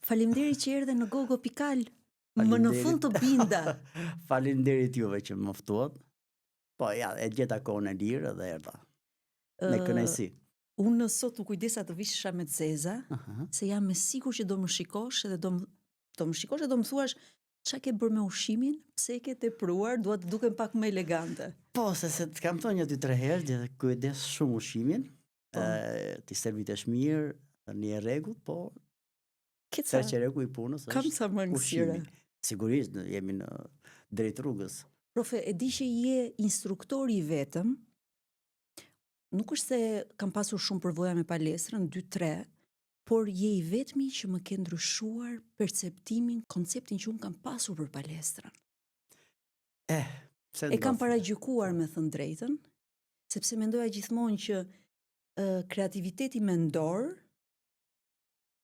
Faleminderit që erdhe në Gogo Pikal. Më në fund të binda. Faleminderit juve që më ftuat. Po ja, e gjeta kohën e lirë dhe erdha. Me kënaqësi. Unë sot më kujdesa të vishesha me zeza, se jam me sigur që do më shikosh edhe do më shikosh edhe do më thuash ç'a ke bërë me ushqimin, pse e ke tepruar, dua të dukem pak më elegante. Po, se të kam thënë 1-2-3 herë, dhe kujdes shumë ushqimin, ti servitesh mirë, një rregull, po çerçereku i punës është kam sa mangësire. Sigurisht, jemi në drejt rrugës. Profe, e di që je instruktori i vetëm, nuk është se kam pasur shumë përvoja me palestrën, 2-3, por je i vetmi që më ke ndryshuar perceptimin, konceptin që unë kam pasur për palestrën. E kam paragjykuar me thënë drejtën, sepse mendoja gjithmonë që kreativiteti mendor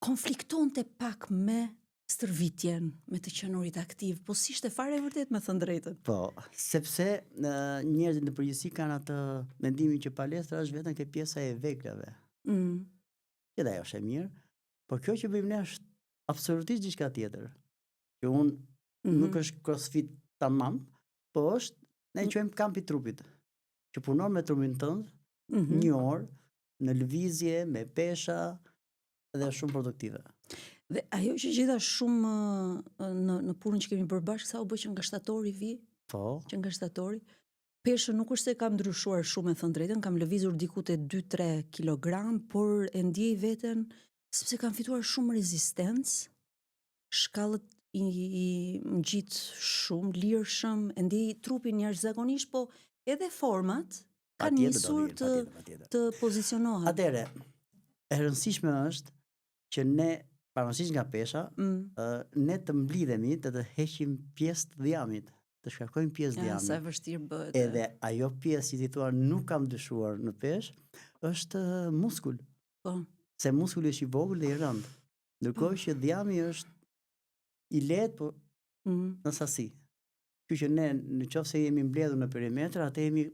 konfliktonte pak me stërvitjen, me të qenurit aktiv, po si ishte fare e vërtet me thënë drejtën. Po, sepse njerëzit në përgjithësi kanë atë mendimin që palestra është vetëm ke pjesa e veglave. Edhe ajo është e mirë, por kjo që bëjmë ne është absolutisht diçka tjetër. Që unë nuk është crossfit tamam, po është ne quajmë kampi i trupit. Që punon me trupin tënd 1 orë në lëvizje, me pesha dhe shumë produktive. Dhe ajo që gjeta shumë në punën që kemi bërë bashkë, sa u bë që nga shtatori vi? Po. Që nga shtatori. Peshën nuk është se kam ndryshuar shumë, e thënë drejtën, kam lëvizur diku te 2-3 kilogram, por e ndjej veten sepse kam fituar shumë rezistencë, shkallët i ngjit shumë, lirshëm, e ndjej trupin jashtëzakonisht, po edhe format kanë nisur të pozicionohen. Atëre, e rëndësishme është që ne, pavarësisht nga pesha, ne të mblidhemi të heqim pjesë të dhjamit, të shkarkojmë pjesë dhjamit. Sa vështirë bëhet. Edhe ajo pjesë që thua nuk kam dyshuar në peshë, është muskul. Po. Se muskuli është i vogël dhe i rënd. Ndërkohë që dhjami është i lehtë, po në sasi. Kështu që ne, nëse jemi mbledhur në perimetër, atë jemi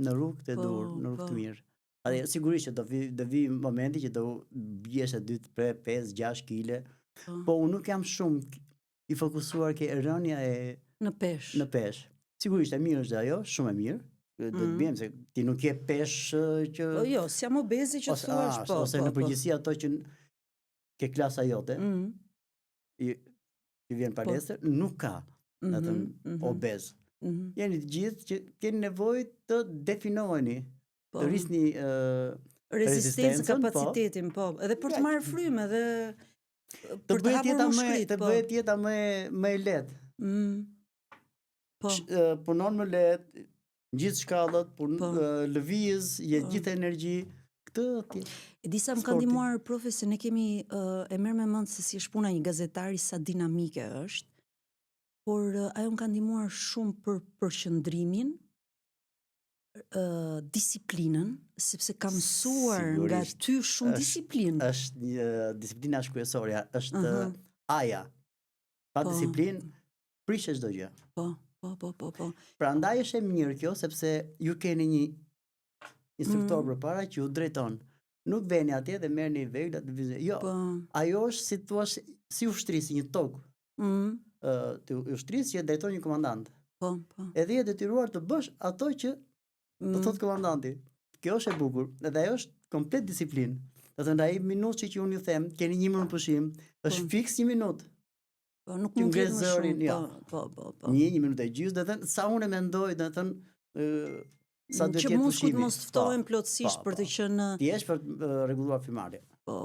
në rrugë të dur, në rrugë të mirë. Atë sigurisht që do vi momenti që do biesh 2-5-6 kg. Po unë nuk jam shumë i fokusuar ke rënja e në peshë. Në peshë. Sigurisht e mirë është ajo, shumë e mirë. Do të bëjmë se ti nuk je peshë që jo, jam obezi që thuash, po. Ose në përgjithësi ato që ke klasa jote. Që vjen palestër, nuk ka obez. Jeni të gjithë që keni nevojë të definoheni, të rrisni rezistencën, kapacitetin, po. Edhe për të marrë frymë, edhe për të hapur mushkrit, të bëhet jeta më e lehtë. Punon më lehtë, gjithë shkallët, lëviz, je gjithë energji, këtë e disa më kanë ndihmuar profe se ne kemi e merr me mend se si është puna një gazetari, sa dinamike është, por ajo më ka ndihmuar shumë për përqendrimin, disiplinën, sepse kam mësuar nga ty shumë disiplinë. Është një disiplina shkruesorja, është aja. Pa disiplinë prishesh çdo gjë. Po. Prandaj është e mirë kjo, sepse ju keni një instruktor përpara që ju drejton. Nuk veni atje dhe merrni veglat, jo. Ajo është si thua si ushtrisë, një tokë. Ti ushtrisë që drejton një komandant. Po. Edhe je detyruar të bësh ato që do thotë komandanti. Kjo është e bukur, edhe ajo është komplet disiplinë. Do të thënë ai minutë që unë ju them, keni 1 minutë pushim, është fiks 1 minutë. Po nuk mund të jetë më shumë. Po. 1 minutë e gjysmë, do të thënë sa unë mendoj, do të thënë sa do të jetë pushimi. Që muskulit mos të ftohen plotësisht për të qenë ti je për të rregulluar frymarrjen. Po,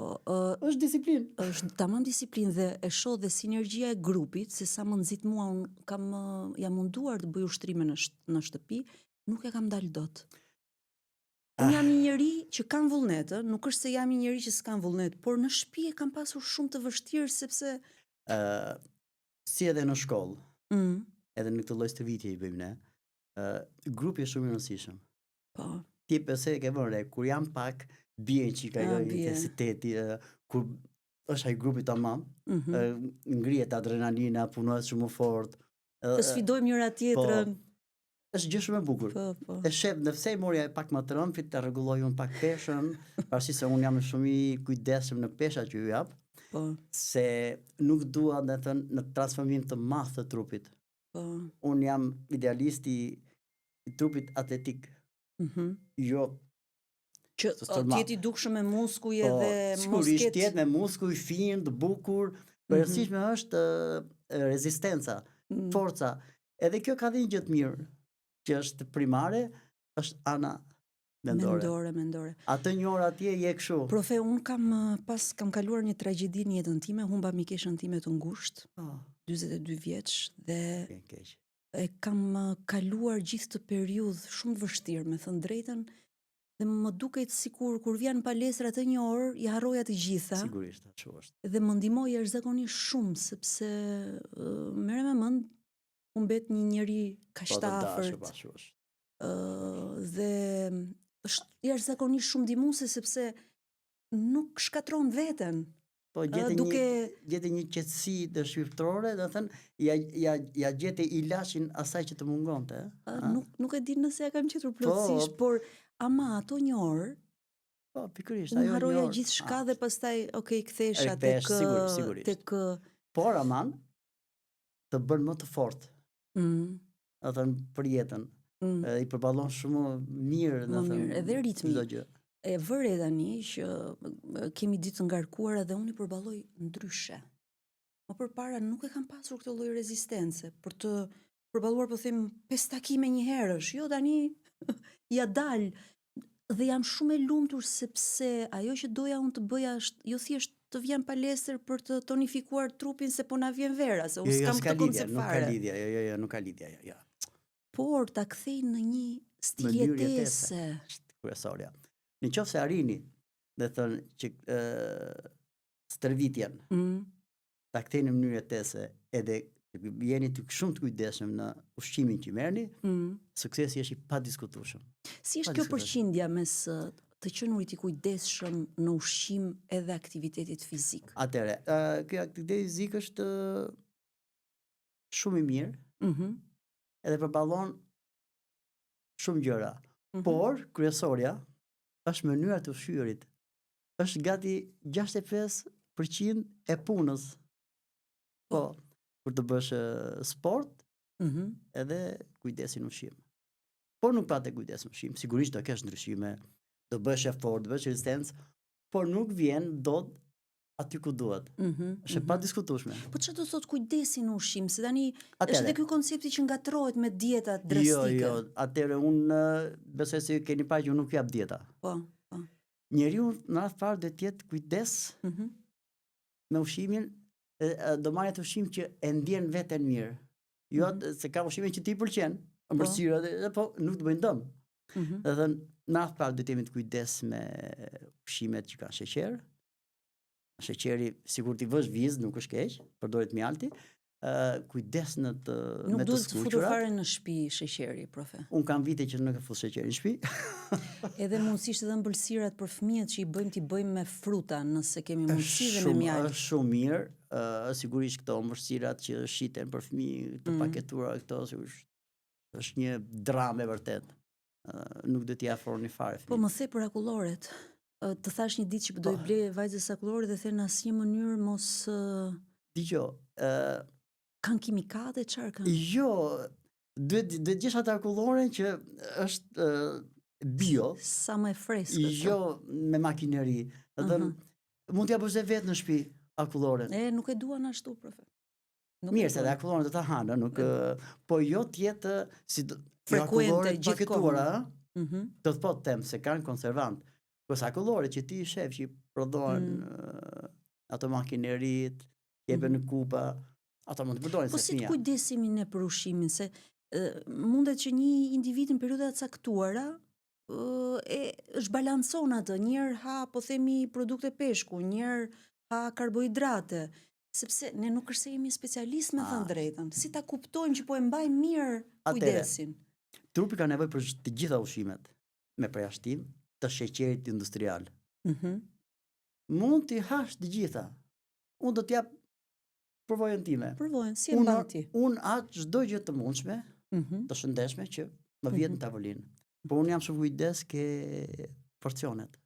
është disiplinë. Është tamam disiplinë dhe e shoh dhe sinergjia e grupit, se sa më nxit mua, unë jam munduar të bëj ushtrime në shtëpi, nuk e kam dalë dot. Unë jam një njeri që kam vullnet, nuk është se jam një njeri që s'kam vullnet, por në shtëpi e kam pasur shumë të vështirë sepse si edhe në shkollë, edhe në këtë lloj stërvitje i bëjmë ne, grupi është shumë i rëndësishëm. Po. Ti pse e ke vënë re, kur jam pak bie çika ajo intensiteti, kur është ai grupi tamam, ngrihet adrenalina, punohet shumë fort. Të sfidojmë njëra tjetrën. Është gjë shumë e bukur. E shef, nëse morja pak më të rëndë, të rregulloj unë pak peshën, pavarësisht se unë jam shumë i kujdesshëm në pesha që ju jap. Po. Se nuk dua dhe thënë në transformim të madh të trupit. Po. Unë jam idealisti i trupit atletik. Jo që t'jeti dukshëm me muskuj edhe sigurisht t'jet me muskuj fin, të bukur, përgjithsisht është rezistenca, forca. Edhe kjo ka dhe një gjë të mirë, që është primare, është ana mendore. Atë një orë atje je kështu. Profe, unë kam kaluar një tragjedi në jetën time, humba mikeshën time të ngushtë, 42 vjeç, dhe e kam kaluar gjithë të periudhë shumë të vështirë, me thënë drejtën, dhe më duket sikur kur vjen palestra të një orë, i harroja të gjitha. Sigurisht, ashtu është. Dhe më ndihmoi jashtëzakonisht shumë, sepse merrem me mend, u mbet një njeri kaq të afërt. Dhe është jashtëzakonisht shumë ndihmuese sepse nuk shkatron veten. Po gjete një qetësi të shpirtërore, do thënë ja gjete ilaçin asaj që të mungonte. Nuk e di nëse ja kam gjetur plotësisht, por ama ato një orë, po pikërisht, ajo një orë. Unë harroja gjithçka dhe pastaj, kthesha tek por aman të bën më të fortë. Do thënë për jetën. I përballon shumë mirë, do thënë. Edhe ritmi. E vëre tani që kemi ditë të ngarkuara dhe unë i përballoj ndryshe. Më përpara nuk e kam pasur këtë lloj rezistence për të përballuar, po them, 5 takime një herësh. Jo, tani ja dal dhe jam shumë e lumtur sepse ajo që doja unë të bëja është jo thjesht të vjen palestër për të tonifikuar trupin se po na vjen vera, se unë s'kam këtë koncept fare. Nuk ka lidhje, jo. Por ta kthej në një stil jetese. Kryesorja. Në qoftë se arrini, dhe thënë që stërvitjen, ta kthej në mënyrë jetese, edhe jeni shumë të kujdesshëm në ushqimin që merrni, suksesi është i padiskutueshëm. Si është kjo përqindja mes të qenurit i kujdesshëm në ushqim edhe aktivitetit fizik? Atëre, kjo aktivitet fizik është shumë i mirë, edhe përballon shumë gjëra, por kryesorja është mënyra të ushqyerit. Është gati 65% e punës. Po, kur të bësh sport, edhe kujdesin ushqim. Por nuk pa të kujdesin ushqim, sigurisht do kesh ndryshime, do bësh effort, do bësh rezistencë, por nuk vjen dot aty ku duhet. Është pa diskutueshme. Po çfarë do thot kujdesin ushqim? Se tani është edhe ky koncepti që ngatrohet me dietat drastike. Jo, atëre unë besoj se keni parë që unë nuk jap dieta. Po. Njeriu në atë farë do të jetë kujdes me ushqimin, do marrë atë ushqim që e ndjen veten mirë. Jo se ka ushqime që ti pëlqen, ëmbëlsira, po nuk të bëjnë dëm. Do thënë, në atë farë do të jemi të kujdes me ushqimet që kanë sheqer. Sheqeri, sikur ti vësh vizë, nuk është keq, përdoret mjalti. Kujdes me të skuqura. Nuk duhet të futur fare në shtëpi sheqeri, profe. Unë kam vite që nuk e fut sheqerin në shtëpi. Edhe mundësisht edhe ëmbëlsirat për fëmijët që t'i bëjmë me fruta, nëse kemi mundësi dhe me mjaltë. Është shumë mirë, sigurisht këto ëmbëlsirat që shiten për fëmijë, të paketuara këto, është një dramë e vërtet. Nuk do t'i afroni fare fëmijët. Po më the për akulloret. Të thash një ditë që do i blej vajzës akullore dhe the në asnjë mënyrë mos dëgjoj, kanë kimikate, çfarë kanë? Jo, duhet gjesh atë akulloren që është bio. Sa më e freskët. Jo me makineri. Mund t'ja bësh vetë në shtëpi akulloren. Nuk e duan ashtu, profe. Mirë, se dhe akulloren do ta hanë, nuk po jo të jetë si frekuente paketuara, do të po të them se kanë konservant. Kësa akulloret që ti shef që i prodhohen ato makinerit, jepen në kupa, ato mund të përdoren se fëmija. Po si të kujdesimi ne për ushimin, se mundet që një individ në periudat caktuara është balancon atë, njërë ha, po themi, produkte peshku, njërë ha karbohidrate, sepse ne nuk është se jemi specialist me thënë drejtën. Si ta kuptojmë që po e mbajmë mirë kujdesin? Trupi ka nevojë për të gjitha ushimet, me përjashtim të sheqerit industrial. Mund t'i hash të gjitha. Unë do t'jap përvojën time. Përvojën, si e mban ti? Unë atë çdo gjë të mundshme, të shëndetshme që më vjen në tavolinë. Por unë jam shumë kujdes ke porcionet.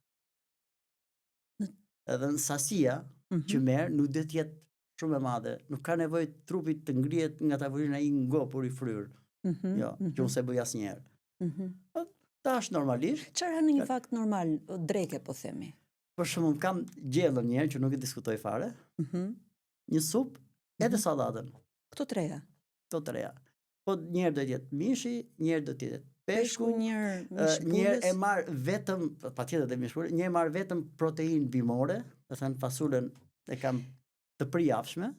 Edhe në sasia, që merr nuk do të jetë shumë e madhe. Nuk ka nevojë trupi të ngrihet nga tavolina i ngopur i fryrë. Jo, që unë se bëj asnjëherë. Tash normalisht. Çfarë në një fakt normal, dreke po themi? Për shembull, kam gjellën një herë që nuk e diskutoj fare. Një supë edhe sallatën. Këto treja. Po një herë do të jetë mishi, një herë do të jetë peshku, një herë e marr vetëm, patjetër të mishpulës, një herë marr vetëm proteinë bimore, do thënë fasulën e kam të përjafshme.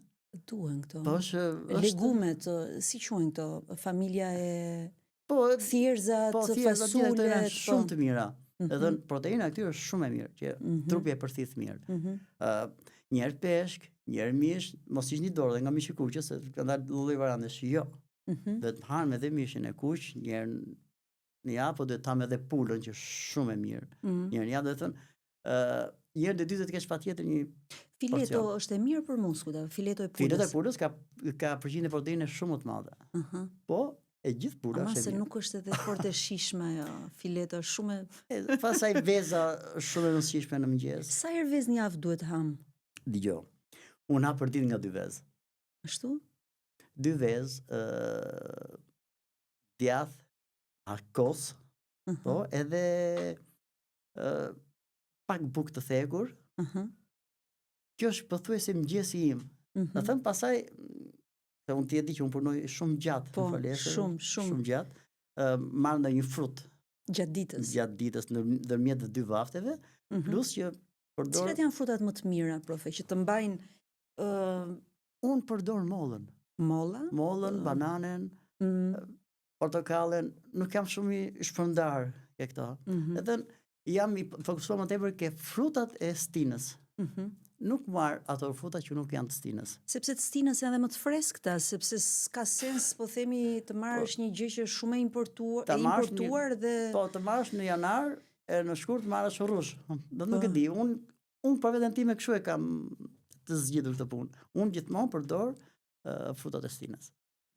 Duhen këto. Po legumet, si quhen këto, familja e thjerëzat, fasulet, shumë të mira. Edhe proteina këtyre është shumë e mirë, që trupi e përthith mirë. Një herë peshk, një herë mish, mos ishni dorë dhe nga mishi kuqës, se ka dalë lloj varandesh, jo. Dhe të hanë edhe mishin e kuq, një herë në javë, po do të hamë edhe pulën që është shumë e mirë. Një herë në javë, do të thënë, një herë dhe dy do të kesh patjetër një fileto është e mirë për muskujt, fileto e pulës. Fileto e pulës ka përqindje proteine shumë të madhe. Po e gjithë pula është e mirë. Ama se nuk është edhe fort e shishme ajo, fileto është shumë e... Pastaj veza është shumë e rëndësishme në mëngjes. Sa herë vezë në javë duhet ham? Dgjoj. Unë ha për ditë nga 2 vezë. Ashtu? 2 vezë, djath, akos, po, edhe pak bukë të thekur. Kjo është pothuajse mëngjesi im. Do thënë pastaj se unë ti e di që unë punoj shumë gjatë në palestër, shumë gjatë, marr ndonjë frut gjatë ditës ndërmjet të 2 vafteve, plus që përdor. Cilat janë frutat më të mira, profe, që të mbajnë unë përdor mollën. Mollën, bananen, portokallen, nuk jam shumë i shpërndar ke këto. Edhe jam i fokusuar më tepër ke frutat e stinës. Nuk marr ato fruta që nuk janë të stinës. Sepse të stinës janë edhe më të freskëta, sepse s'ka sens, po themi, të marrësh një gjë që është shumë e importuar dhe të marrësh në janar e në shkurt marrësh rrush. Do nuk e di, unë për veten time kështu e kam të zgjidhur këtë punë. Unë gjithmonë përdor frutat e stinës.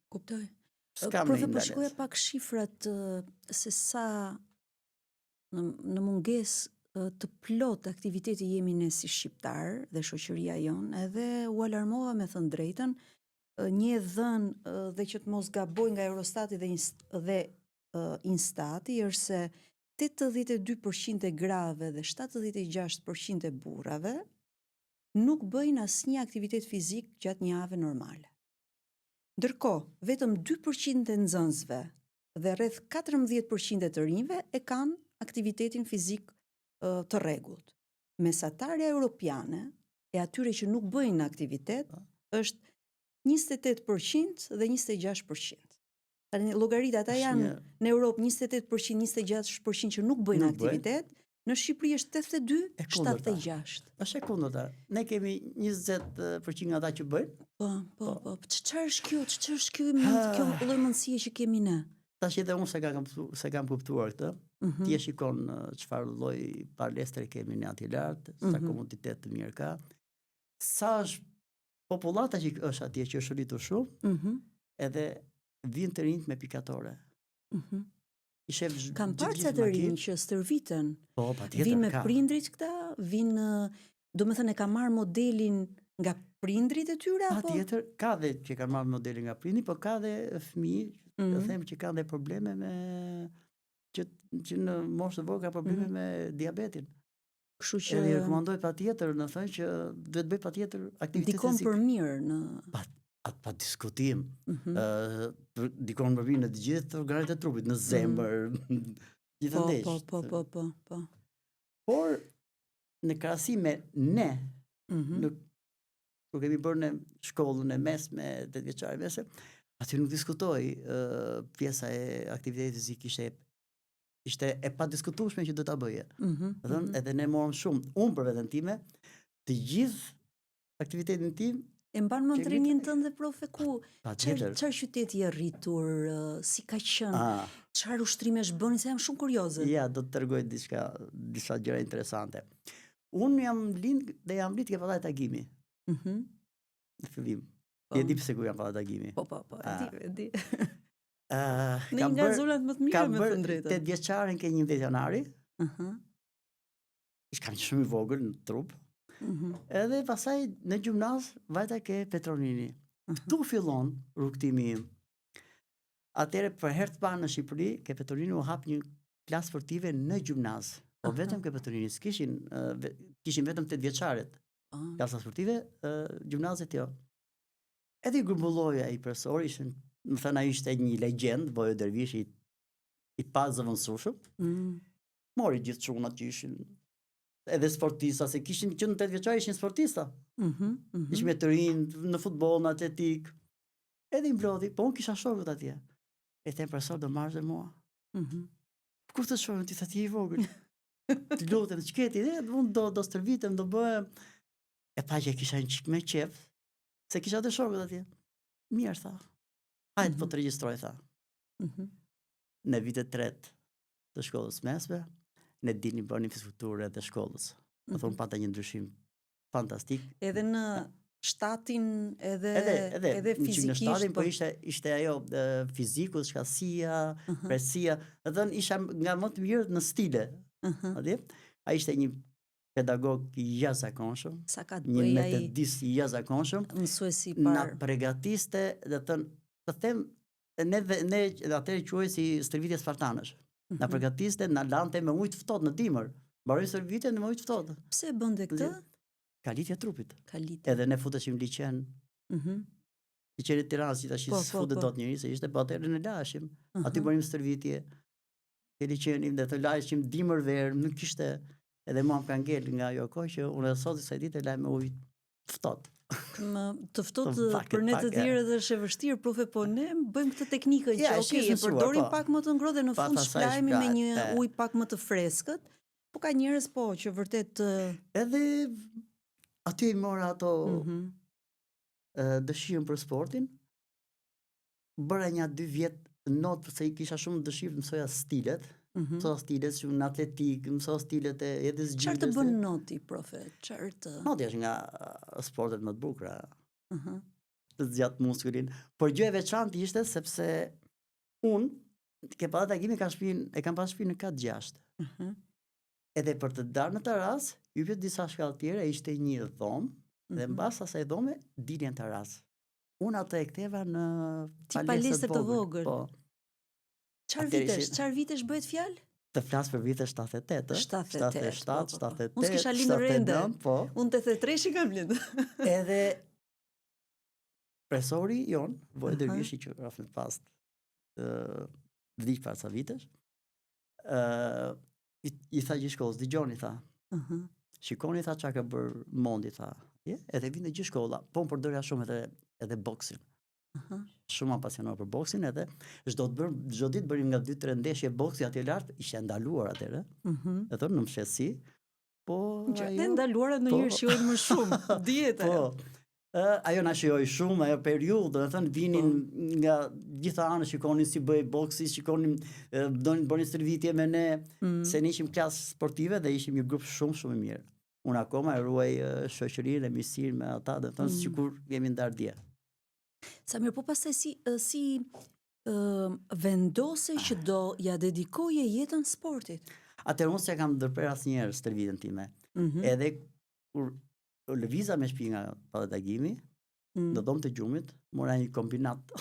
Kuptoj. Profe, po shikoja pak shifrat se sa në mungesë të plot aktiviteti jemi ne si shqiptar dhe shoqëria jonë, edhe u alarmova me thënë drejtën, një dhënë dhe që të mos gaboj nga Eurostati dhe Instati është se 82% e grave dhe 76% e burrave nuk bëjnë asnjë aktivitet fizik gjatë një jave normale. Ndërkohë, vetëm 2% e nxënësve dhe rreth 14% e të rinjve e kanë aktivitetin fizik të rregullt. Mesatarja europiane e atyre që nuk bëjnë aktivitet është 28% dhe 26%. Tani llogarit ata janë në Europë 28%, 26% që nuk bëjnë aktivitet, në Shqipëri është 82-76. Është e kundërta. Ne kemi 20% nga ata që bëjnë. Po. Çfarë është kjo lloj mundësie që kemi ne? Tash edhe unë se kam kuptuar këtë. Ti e shikon çfarë lloj palestre kemi ne aty lart, sa komoditet të mirë ka. Sa është popullata që është atje që është rritur shumë, edhe vijnë të rinjt me pikatore. Kam parë ca të rinj që stërviten. Po, patjetër. Vinë me prindrit këta, vinë, domethënë e ka marrë modelin nga prindrit e tyre apo? Patjetër, ka dhe që kanë marrë modelin nga prindrit, po ka dhe fëmijë, të them që kanë dhe probleme me që në moshë të vogël ka probleme me diabetin. Kështu që e rekomandoj patjetër, në thënë që duhet bëj patjetër aktivitet fizik. Dikon për mirë në pa diskutim. Dikon për mirë në të gjithë organet e trupit, në zemër, gjithandej. Po. Por në krahasim me ne, kur kemi bërë në shkollën e mesme, 8 vjeçare mesme, aty nuk diskutoj pjesa e aktivitetit fizik ishte e pa diskutueshme që do ta bëje. Edhe ne morëm shumë. Unë për veten time, të gjithë aktivitetin tim e mban më trinin tënde, profe, ku çfarë qyteti je rritur, si ka qenë, çfarë ushtrimesh bëni, se jam shumë kurioze. Ja, do të tregoj disa gjëra interesante. Unë jam rrit ke Vallai Tagimi. Në fillim. E di pse ku jam Vallai Tagimi. Po, e di. Në nga zonat më të mira me thënë drejtën. Kam bërë 8 vjeçaren ke 11 janari. Kam shumë i vogël në trup. Edhe pasaj në gjimnaz vajta ke Petronini. Këtu fillon rrugtimi im. Atëre për herë të parë në Shqipëri, ke Petronini u hap një klasë sportive në gjimnaz. Po vetëm ke Petronini, kishin vetëm 8 vjeçaret. Klasa sportive, gjimnazet jo. Edhe i grumbulloja i profesor, më thënë ai ishte një legjend, Vojo Dervish i pa zëvendësueshëm. Mori gjithë çunat që ishin edhe sportista, se kishin që në 8 vjeçar ishin sportista. Ishin me të rinj në futboll, në atletik. Edhe i mblodhi, po unë kisha shokët atje. E te profesor do marrësh dhe mua. Kur të shohim ti thati i vogël. Të lutem, ç'keti, unë do stërvitem, do bëhem. E pa që kisha një çik me qef, se kisha të shokët atje. Mirë, tha. Hajde po të regjistroj, tha. Në vitet 3 të shkollës mesme, ne dilnim bënim fizikulturë dhe shkollës. Do thonë pata një ndryshim fantastik. Edhe në shtatin edhe fizikisht. Në shtatin po ishte ajo fiziku, shkasia, presia, do thonë isha nga më të mirë në stile. Ai ishte një pedagog i jashtëzakonshëm, sa ka të një bëj ai metodist i jashtëzakonshëm, mësuesi na përgatiste, do thonë, të them, ne atëherë quhej si stërvitje spartanësh. Na përgatiste, na lante me ujë të ftohtë në dimër. Mbaroi stërvitjen me ujë të ftohtë. Pse bënte këtë? Kalitja e trupit. Kalitja. Edhe ne futeshim liçen. Liçeni i Tiranës që tash s'futet dot njëri, se ishte po atëherë ne lashim. Aty bënim stërvitje. Te liçeni dhe të lajshim dimër verë, nuk kishte. Edhe mua më ka ngel nga ajo kohë që unë sot kësaj dite laj me ujë të ftohtë. Të ftohtë për ne të tjerë edhe është e vështirë, profe, po ne bëjmë këtë teknikë që e përdorim pak më të ngrohtë dhe në fund shplajemi me një ujë pak më të freskët. Po ka njerëz që vërtet edhe aty i mora ato dëshirën për sportin. Bëra një 2 vjet notë se i kisha shumë dëshirë të mësoja stilet. Mësoja stilet shumë në atletik, mësoja stilet edhe zgjidhjes. Çfarë të bën noti, profe? Noti është nga sportet më të bukura. Të zgjat muskulin. Por gjë e veçantë ishte sepse unë ke pa takimin e kam pas shtëpinë në kat 6. Edhe për të darë në taras, hypet disa shkallë tjera, ishte një dhomë, dhe mbas asaj dhome diljen taras. Unë atë e ktheva në palestër të vogël. Po. Çfarë vitesh bëhet fjalë? Të flas për vite 78, 77, 78, Unë s'kisha lindur ende. Po. Unë 83 kam lindur. Edhe profesori jon, Vojo Dervishi që rafën pas vdiq pas sa vitesh. I tha gjithë shkollës, dëgjoni, tha. Shikoni, tha, çka ka bër mondi, tha. Edhe vinte gjithë shkolla, po më përdorja shumë edhe boksin. Shumë apasionuar për boksin, edhe çdo ditë bërim nga 2-3 ndeshje boksi atje lart, ishte ndaluar atëherë. E thonë në mshesi. Po ajo ndaluara ndonjëherë shijojnë më shumë, dihet ajo. Ajo na shijoi shumë, ajo periudhë, do të thënë vinin nga gjitha anët, shikonin si bëj boksi, shikonin donin bënin stërvitje me ne, se ne ishim klasë sportive dhe ishim një grup shumë i mirë. Unë akoma e ruaj shoqërinë dhe miqësinë me ata, do të thënë sikur jemi ndar dje. Sa mirë, po pastaj si vendose që do ja dedikoje jetën sportit? Atëherë unë s'e kam ndërprer asnjëherë stërvitjen time. Edhe kur lëviza me shtëpi nga pallatagimi, në dhomë të gjumit, mora një kombinat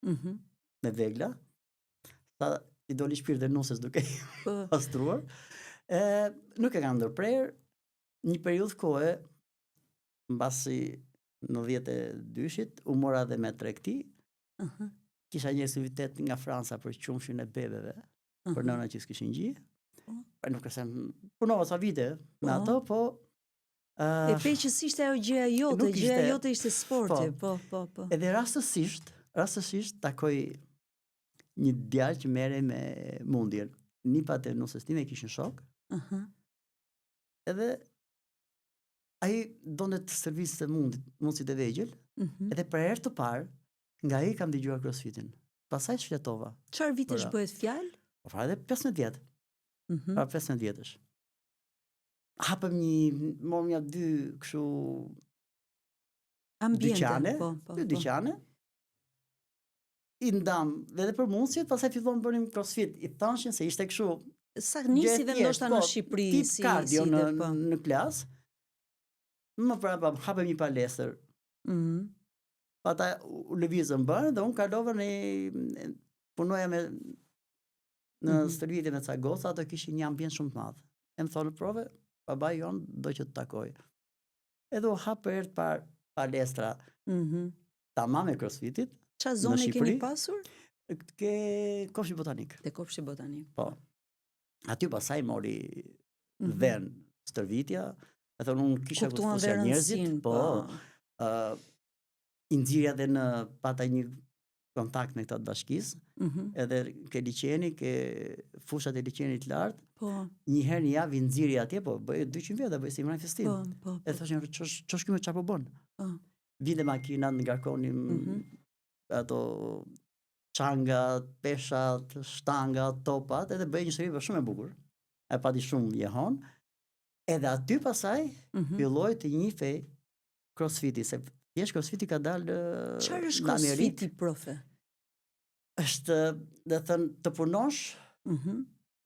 me vegla, sa i doli shpirt dhe nuses duke pastruar. Nuk e kam ndërprer, një periudhë kohe, mbasi në 92-shit, u mora dhe me tregti. Kisha një aktivitet nga Franca për qumshin e bebeve, për nëna që s'kishin gjë. Nuk e sem punova sa vite me ato, po e pe që si ishte ajo gjëja jote ishte sporti, po. Edhe rastësisht takoj një djalë që merrej me mundjen. Nipat e nusës time kishin shok. Edhe ai donte të stërviste mundësit e vegjël, edhe për herë të parë nga ai kam dëgjuar crossfitin. Pastaj shfletova. Çfarë vitesh bëhet fjalë? Po fare 15 vjet. Pra 15 vjetësh. Hapëm morëm një 2 kështu ambiente, dy dyqane. I ndam edhe për mundësit, pastaj fillon bënim crossfit. I thashin se ishte kështu. Sa nisi dhe ndoshta në Shqipëri si cardio në klas. më prapa hapëm një palestër. Ata u lëvizën bërë dhe unë kalova punoja në stërvitje me ca goca, ato kishin një ambient shumë të madh. E më thonë prove, babai jon do që të takoj. Edhe u hap për herë të parë palestra. Tamam e CrossFitit. Çfarë zone keni pasur? Ke Kopshti Botanik. Te Kopshti Botanik. Po. Aty pasaj mori vend stërvitja, e thonë unë kisha kushtosja njerëzit, po. I nxirja dhe në pata një kontakt me këta të bashkisë, edhe ke liçeni, ke fushat e liçenit lart. Po. Një herë në javë i nxirja atje, po bëj 200 vjet, bëj si manifestim. Po. E thoshin ç'është ky me çfarë po bën? Vinte makinat, ngarkonim ato çangat, peshat, shtangat, topat, edhe bëj një stërvitje shumë e bukur. E pati shumë jehon. Edhe aty pasaj filloi të njihej CrossFiti, se CrossFiti ka dalë çfarë është CrossFiti, profe? Është, dhe thënë, të punosh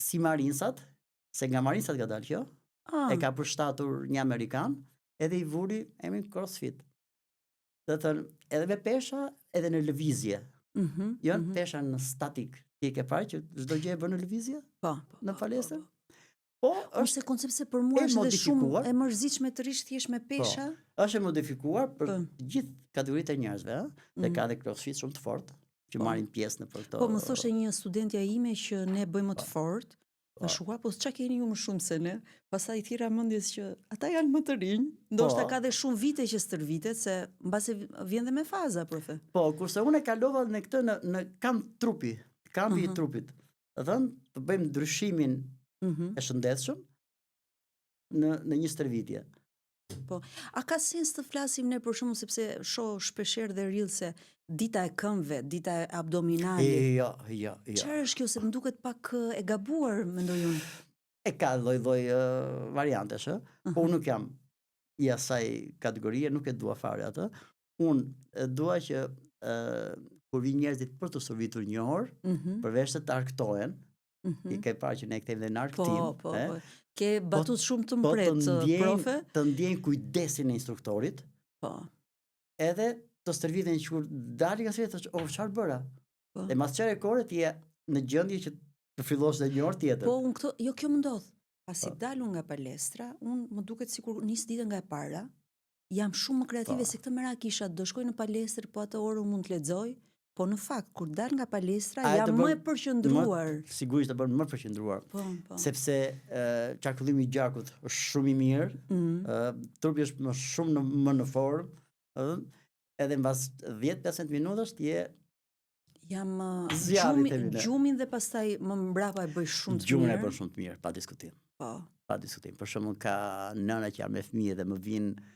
si marinsat, se nga marinsat ka dalë kjo, e ka përshtatur një Amerikan, edhe i vuri emrin CrossFit. Dhe thënë, edhe me pesha, edhe në lëvizje. Jo në pesha në statik. Ti ke parë që çdo gjë e bën në lëvizje? Po. Në palestër? Po, është koncept se për mua është dhe shumë e mërzitshme të rish thjesht me pesha. Është e modifikuar për gjithë kategoritë e njerëzve, dhe ka dhe CrossFit shumë të fortë që marrin pjesë në këto. Po më thoshte një studentja ime që ne bëjmë të fortë. Tash ua, po çka keni ju më shumë se ne? Pastaj thira mendjes që ata janë më të rinj, ndoshta ka dhe shumë vite që stërvitet, se mbase vjen dhe me faza, profe. Po, kurse unë e kalova në këtë në kampi i trupit. Thënë, të bëjmë ndryshimin e shëndetshëm në një stërvitje. Po, a ka sens të flasim ne për shkakun sepse shoh shpeshherë dhe rrill se dita e këmbëve, dita e abdominalit. Jo. Çfarë është kjo, se më duket pak e gabuar, mendoj unë. E ka lloj variantesh, po unë nuk jam i asaj kategorie, nuk e dua fare atë. Unë dua që kur vi njerëzit për të stërvitur një orë, përveç se të arktohen, i ke parë që ne kthejmë dhe në arktim. Po. Ke batut shumë të mpret, profe? Të ndjejnë kujdesin e instruktorit. Po. Edhe të stërviten që kur dali nga stërvitja, çfarë bëra? Dhe mas çfarë kore ti je në gjendje që të fillosh dhe një orë tjetër. Po, unë këto, kjo më ndodh. Pasi dalu nga palestra, unë më duket sikur nis ditën nga e para, jam shumë më kreative se këtë merak kisha, do shkoj në palestër, po atë orë mund të lexoj. Po në fakt, kur dal nga palestra, jam më e përqendruar. Sigurisht të bën më përqendruar. Po. Sepse qarkullimi i gjakut është shumë i mirë, trupi është shumë më në formë, edhe mbas 10-15 minutash ti je jam gjumin dhe pastaj më mbrapa e bëj shumë të mirë. Gjumin e bën shumë të mirë, pa diskutim. Po. Pa diskutim. Për shembull ka nëna që janë me fëmijë dhe më vinë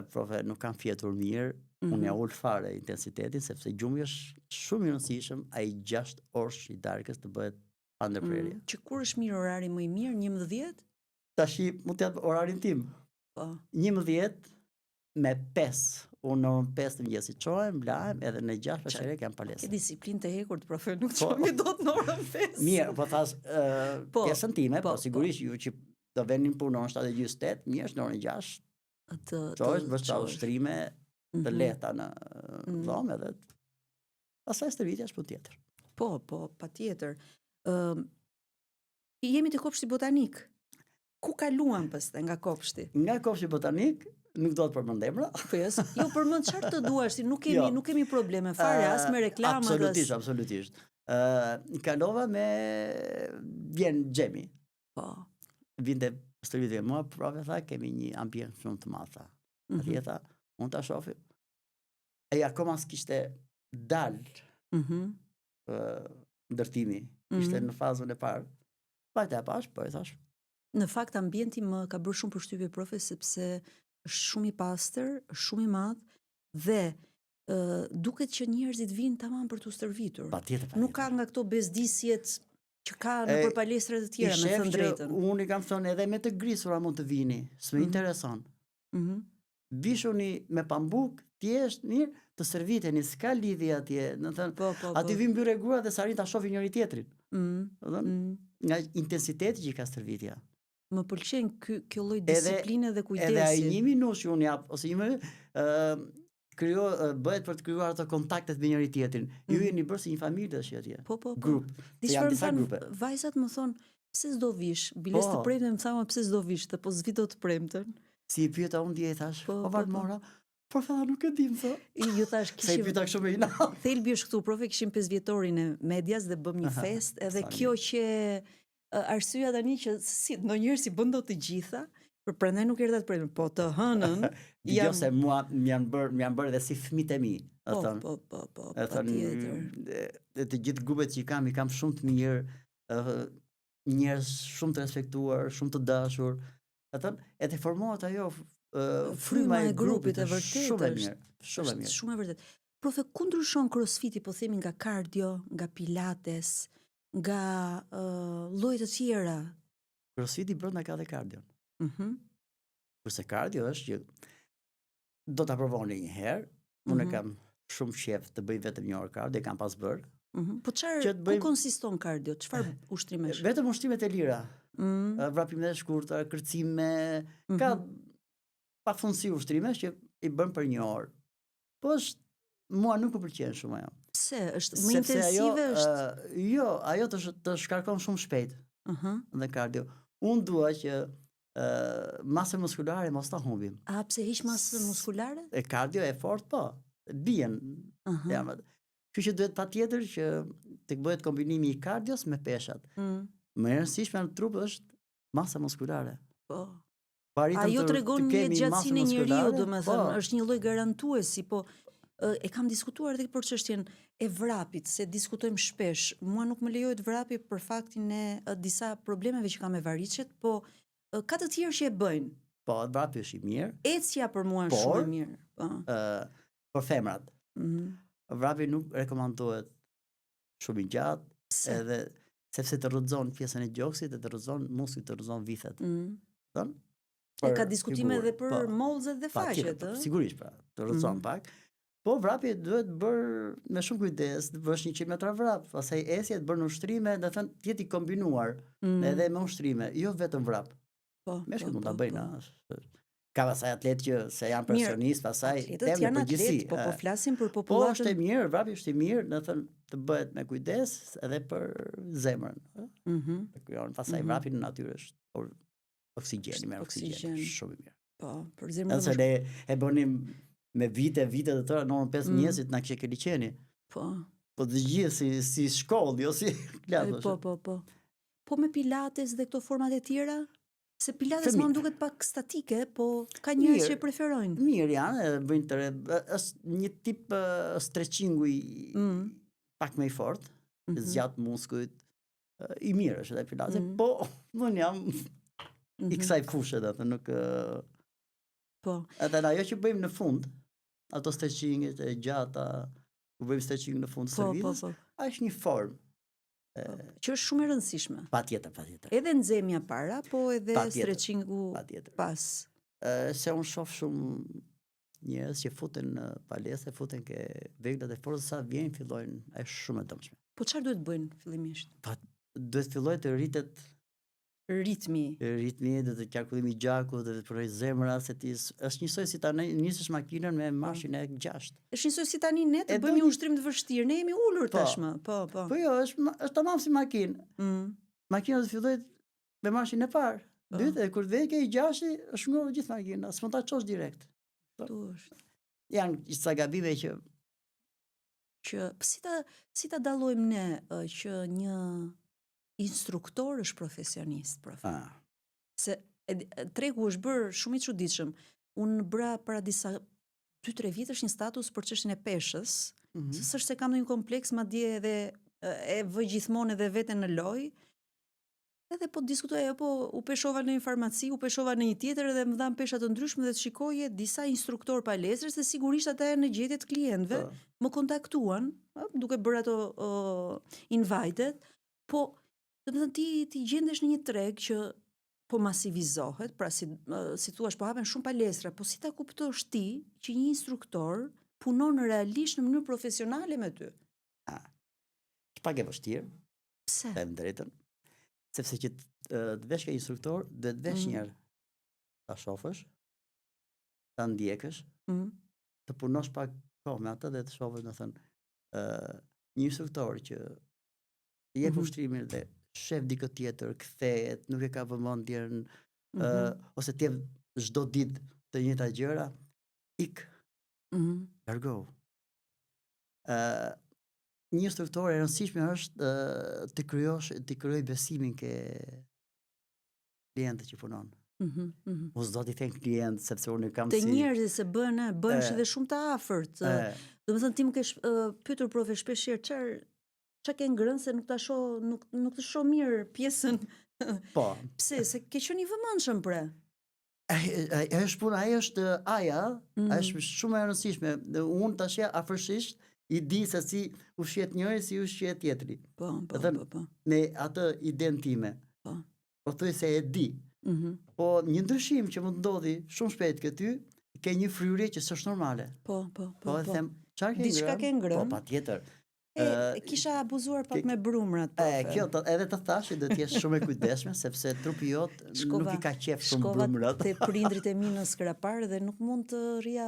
profe nuk kanë fjetur mirë, unë ja ul fare intensitetin, sepse gjumi është shumë i rëndësishëm, ai 6 orësh i darkës të bëhet pa ndërprerje. Që kur është mirë orari më i mirë, 11? Tashi mund të jetë orarin tim. Po. 11 me 5. Unë në orën 5 të mëngjesit çohem, mlahem, edhe në 6 pasherek jam palestër. Ke disiplinë të hekur të profe, nuk çohemi dot në orën 5. Mirë, po thash pjesën time, po sigurisht ju që do venin punon 7:28, mirë është në orën 6. Çohesh, bësh ushtrime të lehta në dhomë edhe pastaj stërvitja është punë tjetër. Po, patjetër. Jemi te Kopshti Botanik. Ku kaluam pastaj nga Kopshti? Nga Kopshti Botanik nuk do të përmend emra. Po jo përmend çfarë të duash, nuk kemi probleme fare as me reklamat. Absolutisht. Kalova me vjen Xhemi. Po. Vinte stërvitje mua, prapë tha kemi një ambient shumë të madh. Atje tha, unë ta shohim. Ai akoma s'kishte dalë ndërtimi, ishte në fazën e parë. Vajta e pash, po e thash. Në fakt ambienti më ka bërë shumë përshtypje, profe, sepse është shumë i pastër, është shumë i madh dhe duket që njerëzit vinë tamam për të stërvitur. Patjetër. Nuk ka nga këto bezdisjet që ka në për palestrat të tjera, me thënë drejtën. Unë i kam thënë edhe me të grisura mund të vini, s'më intereson. Vishuni me pambuk, thjesht mirë, të stërviteni, s'ka lidhje atje, do të thënë, aty vin mbyre grua dhe sa arrin ta shohin njëri tjetrin. Nga intensiteti që ka stërvitja. Më pëlqen kjo lloj disipline dhe kujdesi. Edhe ai 1 minutë që unë jap ose 1 minutë bëhet për të krijuar ato kontaktet me njëri tjetrin. Ju jeni bërë si një familje tash atje. Po. Grup. Janë disa grupe. Vajzat më thon, pse s'do vish? Biles të premten, më thamë pse s'do vish, të po s'vi dot të premten. Si i pyeta unë dje thash, po Valmora, por thalla nuk e di më thë. Ju thash kishim. Se i pyeta kështu me inat. Thelbi është këtu, profe, kishim 5 vjetorin e medias dhe bëm një fest, edhe kjo që arsyeja tani që si ndonjëherë si bën dot të gjitha, por prandaj nuk erdha të premten, po të hënën jo se mua më janë bërë edhe si fëmijët e mi. Po, patjetër. Të gjithë grupet që i kam shumë të mirë, njerëz shumë të respektuar, shumë të dashur. E të formohet ajo fryma e grupit e vërtetë. Shumë e mirë. Shumë e vërtetë. Profe, ku ndryshon crossfiti, po themi, nga kardio, nga pilates, nga lloje të tjera? Crossfiti brenda ka dhe kardion. Kurse kardio është që do ta provoni një herë. Unë kam shumë qejf të bëj vetëm 1 orë kardio, kam pas bërë. Po ku konsiston kardio? Çfarë ushtrimesh? Vetëm ushtrimet e lira. Vrapime të shkurtra, kërcime, ka pafundësi ushtrime që i bën për 1 orë. Po mua nuk më pëlqen shumë ajo. Pse? Është më intensive është? Jo, ajo të shkarkon shumë shpejt. Dhe kardio. Unë dua që masën muskulare mos ta humbim. A pse hiq masën muskulare? E kardio e fort, po. Bien. Kështu që duhet patjetër që të bëhet kombinimi i kardios me peshat. Më e rëndësishme në trup është masa muskulare. Po. Ajo tregon një gjatësinë e njeriu, domethënë, është një lloj garantuesi, po e kam diskutuar edhe për çështjen e vrapit, se diskutojmë shpesh. Mua nuk më lejohet vrapi për faktin e disa problemeve që kam me varicet, po ka të tjerë që e bëjnë. Po, vrapi është i mirë. Ecja për mua është shumë e mirë. Për femrat. Vrapi nuk rekomandohet shumë i gjatë, edhe sepse të rrëzon pjesën e gjoksit, të rrëzon muskujt, të rrëzon vithet. Ka diskutime edhe për mollzet dhe faqet, sigurisht, pra, të rrëzon pak. Po vrapi duhet bërë me shumë kujdes, të bësh 100 metra vrap, pastaj esje të bërë në ushtrime, do të thënë të jetë i kombinuar edhe me ushtrime, jo vetëm vrap. Meshkujt mund ta bëjnë. Ka pasaj atletë që se janë profesionistë, pasaj atletët janë atletë, po flasim për popullatën. Po është e mirë, vrapi është i mirë, do të thënë të bëhet me kujdes edhe për zemrën. Pasaj vrapi në natyrë është oksigjeni, merr oksigjen, shumë i mirë. Po, për zemrën. Nëse ne e bënim me vite të tëra, normën 5 njerëzit na kishte liçeni. Po. Po të gjithë si shkollë, jo si klasë. Po. Po me pilates dhe këto format e tjera? Se pilates më duket pak statike, po ka njerëz që preferojnë. Mirë janë, bëjnë të është një tip stretchingu pak më i fortë, zgjat muskujt. I mirë është edhe pilates, po unë jam i kësaj fushë, atë nuk po. Atë ajo që bëjmë në fund, ato stretchinget e gjata, ku bëjmë stretching në fund të servitës, është një formë që është shumë e rëndësishme. Patjetër. Edhe nxemja para, po edhe stretchingu pas. Se unë shoh shumë njerëz që futen në palestre, futen ke veglat e forcës, sa vjen fillojnë, është shumë e dëmshme. Po çfarë duhet bëjnë fillimisht? Duhet fillojë të rritet ritmi, dhe të qarkullimi i gjakut, dhe të provoj zemra, se ti është njësoj si tani nisësh makinën me marshin e 6. Është njësoj si tani ne të bëjmë një ushtrim të vështirë, ne jemi ulur tashmë. Po. Po jo, është tamam si makinë. Makina do të fillojë me marshin e parë. Dytë, kur të vjen ke i 6, është ngurë gjithë makina, s'mund ta çosh direkt. Janë disa gabime që si ta dallojmë ne që një instruktor është profesionist, profe. Se tregu është bërë shumë i çuditshëm. Unë bëra para disa 2-3 vitesh një status për çështjen e peshës, s'është se kam ndonjë kompleks, madje edhe e vë gjithmonë edhe veten në lojë. Edhe po diskutoj, po u peshova në një farmaci, u peshova në një tjetër edhe më dhan pesha të ndryshme dhe të shikoje disa instruktor palestres dhe sigurisht ata janë në gjetje të klientëve, më kontaktuan, duke bërë ato invited, po domethënë ti gjendesh në një treg që po masivizohet, pra si thua, po hapen shumë palestra, po si ta kuptosh ti që një instruktor punon realisht në mënyrë profesionale me ty? Çfarë e vështirë? Pse? Them drejtën. Sepse që të vesh ka instruktor, dhe të vesh njerë ta shofësh, ta ndjekësh, të punosh pak kohë me atë dhe të shofësh, në thënë, një instruktor që je ushtrimin dhe shef dikë tjetër, kthehet, nuk e ka vëmendjen, ose t'je çdo ditë të njëjta gjëra, largohu. Një instruktor e rëndësishme është të krijoj besimin ke klientët që punon. Mos do t'i them klient sepse unë kam te njerëzit se bën edhe shumë të afërt. Domethënë ti më ke pyetur profe shpeshherë ç'a ke ngrënë se nuk të shoh mirë pjesën. Po. Pse? Se ke qenë i vëmendshëm pre. Ajo është puna, ajo është është shumë e rëndësishme. Unë tash afërsisht i di se si ushqet njëri, si ushqet tjetri. Po. Me atë idenë time. Po thuaj se e di. Po një ndryshim që më ndodhi shumë shpejt këty, ke një fryrje që s'është normale. Po. Po e them, çfarë ke ngrënë? Diçka ke ngrënë? Po patjetër. Kisha abuzuar pak me brumrat. Kjo edhe të thash që do të jesh shumë e kujdesshme sepse trupi jot nuk i ka qef shumë brumrat. Shkova te prindrit e mi në Skrapar dhe nuk mund të rria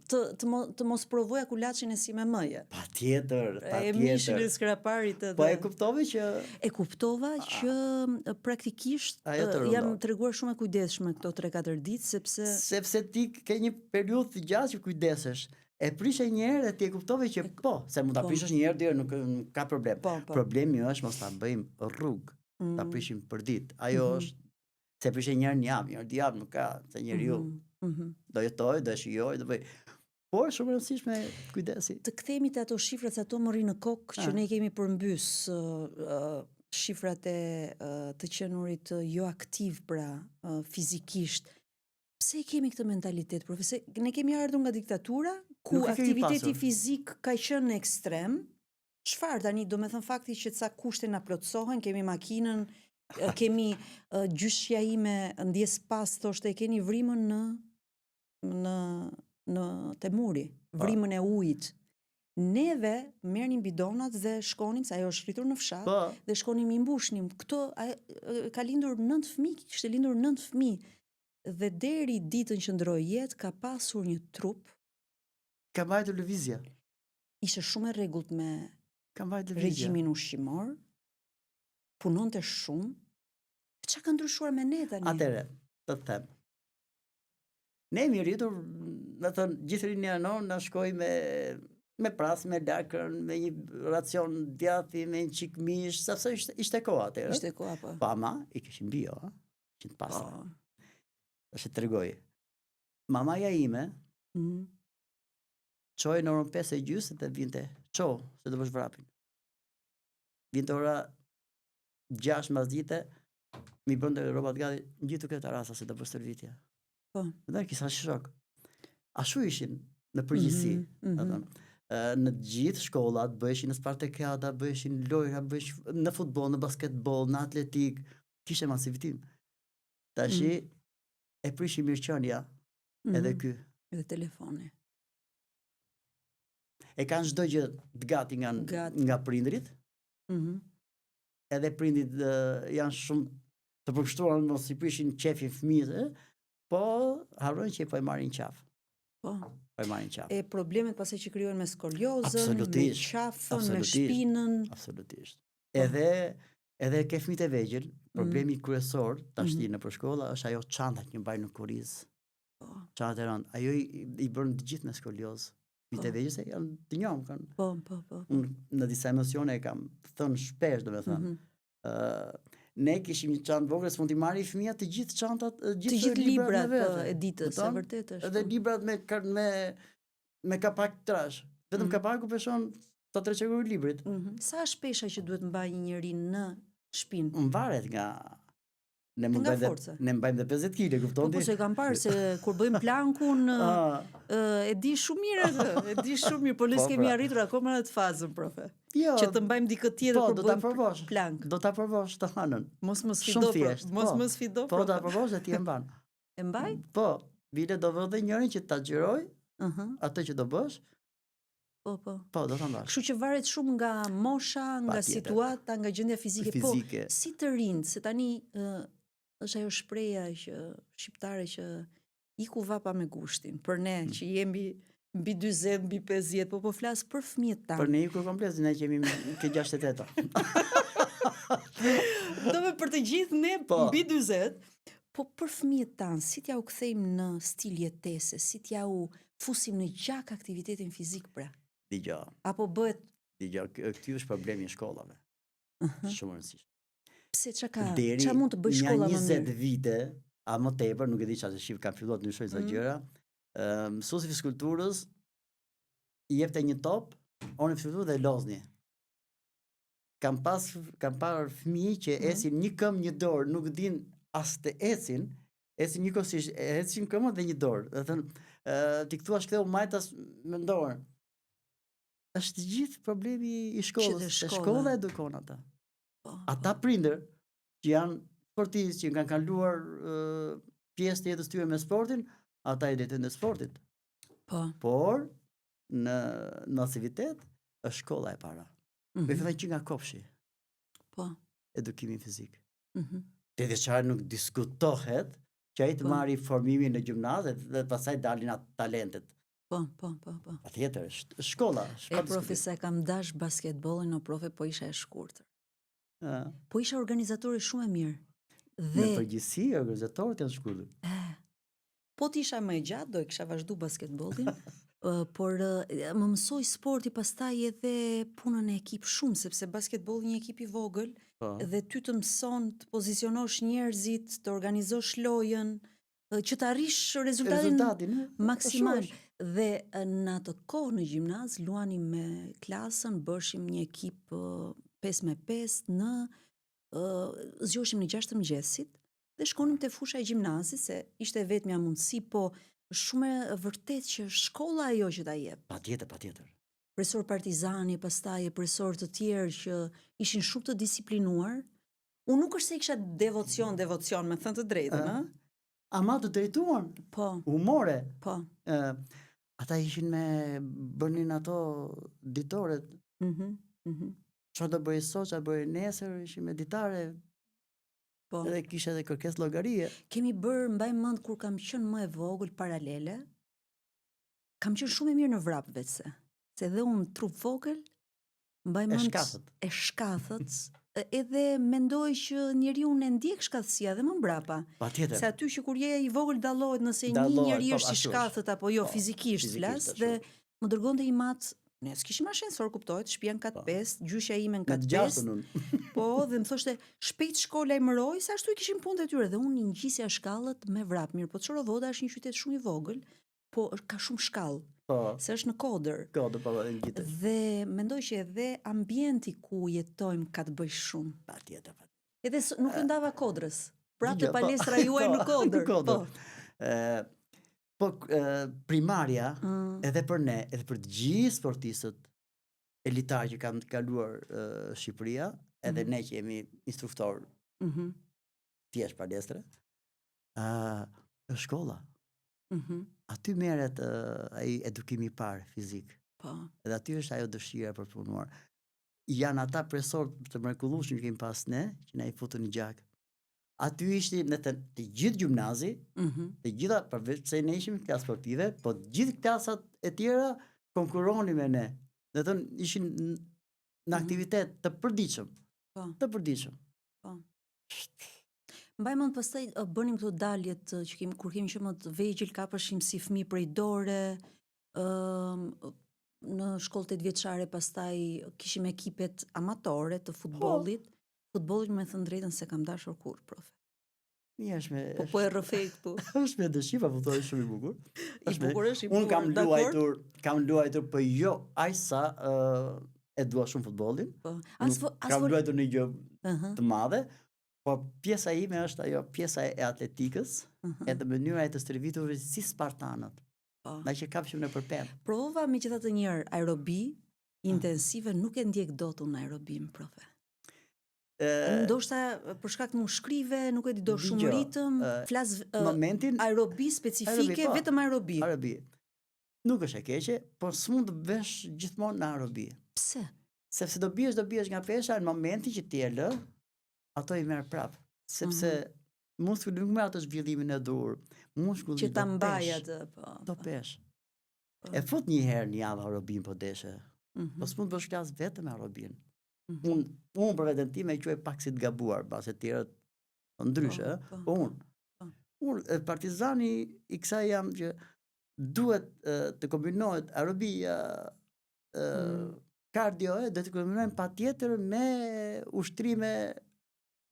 të mos provoja kulaçin e si me mëje. Patjetër. E mishin e Skraparit edhe. Po e kuptove që praktikisht jam treguar shumë e kujdesshme këto 3-4 ditë sepse ti ke një periudhë të gjatë që kujdesesh. E prishe një herë dhe ti e kuptove që se mund ta prishësh një herë dhe nuk ka problem. Problemi është mos ta bëjmë rrugë, ta prishim për ditë. Ajo është se prishe një herë në javë, nuk ka se njeriu do jetoj, do shijoj, do bëj. Por shumë e rëndësishme kujdesi. Të kthehemi te ato shifrat, ato më rri në kokë që ne kemi përmbys shifrat e të qenurit jo aktiv, pra fizikisht. Pse kemi këtë mentalitet, profesor? Ne kemi ardhur nga diktatura, ku aktiviteti fizik ka qenë ekstrem. Çfarë tani, domethënë fakti që ca kushte na plotësohen, kemi makinën, kemi gjyshja ime ndjes pas thoshte e keni vrimën në te muri, vrimën e ujit. Neve merrnim bidonat dhe shkonim, se ajo është rritur në fshat, dhe shkonim i mbushnim. Këto ka lindur 9 fëmijë, kishte lindur 9 fëmijë. Dhe deri ditën që ndroi jetë ka pasur një trup. Ka mbajtur lëvizje. Ishte shumë e rregullt me regjimin ushqimor. Punonte shumë. Çka ka ndryshuar me ne tani? Atëre, të them. Ne jemi rritur, do të thënë, gjithë rinja non na shkoi me pras, me lakën, me një racion djathi, me një çik mish, sepse ishte koha atëre. Ishte koha po. Po ama i kishin bio, që të pastra. Është të tregoj. Mamaja ime çoi në orën 5:30 dhe vinte. Se do bësh vrapin. Vinte ora 6 mbasdite, mi bënte rrobat gati, ngjitu këtë rasa se do bësh stërvitje. Po. Dhe kisha shok. Ashtu ishin në përgjithësi, në të gjithë shkollat bëheshin në Spartakada, bëheshin lojra, bëheshin në futboll, në basketboll, në atletik, kishte masivitim. Tashi e prishi mirëqenia edhe ky. Edhe telefoni. E kanë çdo gjë të gati nga prindrit. Edhe prindrit janë shumë të përkushtuar mos i prishin qefin fëmijëve, po harrojnë që po e marrin qaf. Po. Po e marrin qaf. E problemet pastaj që krijohen me skoliozën, me qafën, me shpinën. Absolutisht. Edhe ke fëmijët e vegjël, problemi kryesor tash në shkolla është ajo çantat që mbajnë në kuriz. Çantat e rënda. Ajo i bën të gjithë me skolioz. Fëmijët e vegjël se janë të njohur kanë. Po. Në disa emosione e kam thënë shpesh, domethënë. Ne kishim një çantë vogël, s'mund t'i marrë fëmia të gjithë çantat, të gjithë librat e ditës, e vërtetë është. Edhe librat me kapak trash. Vetëm kapaku peshon ta 3 euro librit. Sa është pesha që duhet mbaj një njeri në shpinë? Mvaret nga ne mbajmë dhe 50 kg, kupton ti? Po se kam parë se kur bëjmë plankun e di shumë mirë, po les kemi arritur akoma në atë fazën, profe. Jo, që të mbajmë dikë tjetër kur bëjmë plank. Do ta provosh të hënën. Mos më sfido. Po ta provosh dhe ti e mban. E mbaj? Po, vile do vë dhe njërin që ta xhiroj, atë që do bësh. Po, do ta ndash. Kështu që varet shumë nga mosha, nga situata, nga gjendja fizike. Po, si të rinj, se tani është ajo shpreha që shqiptare që iku vapa me gushtin. Për ne që jemi mbi 40, mbi 50, po flas për fëmijët tanë. Për ne iku komplet, ne që jemi ke 68. Do me për të gjithë ne mbi 40, po për fëmijët tanë, si t'ja u kthejmë në stil jetese, si t'ja u fusim në gjak aktivitetin fizik pra. Dgjoj. Apo bëhet Ky është problemi i shkollave. Shumë rëndësishëm. Pse çka mund të bëj shkolla më mirë? 20 vite, a më tepër, nuk e di çfarë shif kanë filluar të ndryshojnë sa gjëra. Mësuesi i fizikulturës i jepte një top, unë fizikulturë dhe lozni. Kam parë fëmijë që esin një këmbë një dorë, nuk din as të ecin njëkohësisht, ecin këmbë dhe një dorë. Do thënë, ti thua ktheu majtas me dorë. Është gjithë problemi i shkollës. Shkolla edukon ata. Ata prindër që janë sportistë, që kanë kaluar pjesë të jetës tyre me sportin, ata i detin në sportit. Por në masivitet është shkolla e para. Me fillon që nga kopshi. Edukimi fizik. Te çfarë nuk diskutohet që ai të marrë formimin në gjimnaz dhe pastaj dalin atë talentet. Po. Patjetër, shkolla. Profe, se kam dash basketbollin, profe, po isha e shkurtër. Po isha organizatore shumë e mirë. Në përgjithësi, organizatorët janë shkurtër. Po t'isha më e gjatë, do e kisha vazhdu basketbollin, por më mësoj sporti pastaj edhe punën e ekip shumë, sepse basketbolli një ekip i vogël, dhe ty të mëson të pozicionosh njerëzit, të organizosh lojën, që të arrish rezultatin maksimal. Dhe në atë kohë në gjimnaz luanim me klasën, bëshim një ekip 5-5 zgjoheshim në 6 të mëngjesit dhe shkonim te fusha e gjimnazit, se ishte vetmja mundësi, po shumë e vërtet që shkolla ajo që ta jep. Patjetër. Profesor Partizani, pastaj profesor të tjerë që ishin shumë të disiplinuar. Unë nuk është se kisha devocion, me thënë të drejtën, ama të drejtuan. Humore. Ata ishin me bënin ato ditoret. Çfarë do bëj sot, çfarë bëj nesër, ishin me ditare. Edhe kisha edhe kërkesë llogarie. Kemi bërë, mbaj mend kur kam qenë më e vogël paralele, kam qenë shumë e mirë në vrap vetëse. Se edhe unë trup vogël, mbaj mend e shkathët, edhe mendoj që njeriu e ndjek shkathësia dhe më mbrapa. Patjetër. Se aty që kur je i vogël dallohet nëse një njeri është i shkathët apo jo, fizikisht flas, dhe më dërgonte i mat. Ne s'kishim ashensor, kuptohet, shtëpia në kat 5, gjyshja ime në kat 5. Po, dhe më thoshte, shpejt shkolla lajmëroj, se ashtu i kishim punët e tyre, dhe unë i ngjisja shkallët me vrap. Mirë, po Çorovoda është një qytet shumë i vogël, po ka shumë shkallë. Se është në Kodër. Dhe mendoj që edhe ambienti ku jetojmë ka të bëjë shumë. Patjetër. Edhe nuk i ndava Kodrës. Prapë te palestra juaj në Kodër. Po primarja, edhe për ne, edhe për të gjithë sportistët elitarë që kanë kaluar Shqipëria, edhe ne që jemi instruktor thjesht palestre, është shkolla. Aty merret ai edukimi i parë fizik. Edhe aty është ajo dëshira për të punuar. Janë ata profesorë të mrekullueshëm që kemi pas ne, që na i futën në gjak. Aty ishte në të gjithë gjimnazi, të gjitha, përveç se ne ishim klasë sportive, po të gjithë klasat e tjera konkuronin me ne. Dhe të ishin në aktivitet të përditshëm. Mbaj mend pastaj bënim këto daljet që kur kemi qenë më të vegjël, kapeshim si fëmijë prej dore, në shkollë 8 vjeçare, pastaj kishim ekipet amatore të futbollit. Futbollin, me thënë drejtën, se kam dashur kur, profe. Po e rrëfej këtu. Është me dëshira, futbolli shumë i bukur. I bukur është, i bukur. Unë kam luajtur, po jo aq sa e dua shumë futbollin. Kam luajtur në gjë të madhe, po pjesa ime është ajo pjesa e atletikës, edhe mënyra e të stërvitur si spartanët. Na që kapshim në përpem. Prova megjithatë një herë aerobi intensive, nuk e ndjek dot unë aerobin, profe. Ndoshta për shkak të mushkrive, nuk e di, do shumë ritëm, flas aerobi specifike, vetëm aerobi. nuk është e keqe, por s'mund të vesh gjithmonë në aerobi. Pse? Sepse do biesh nga pesha në momentin që ti e lë, ato i merr prap, sepse muskulli nuk merr atë zhvillimin e dur, muskulli që ta mbaj atë, do pesh. E fut një herë një javë aerobin po deshe. Po s'mund të bësh klas vetëm aerobin. Unë për veten time e quaj pak si të gabuar, pas e tjerët ndryshe, po unë partizani i kësaj jam që duhet të kombinohet aerobia, kardio, dhe të kombinojnë patjetër me ushtrime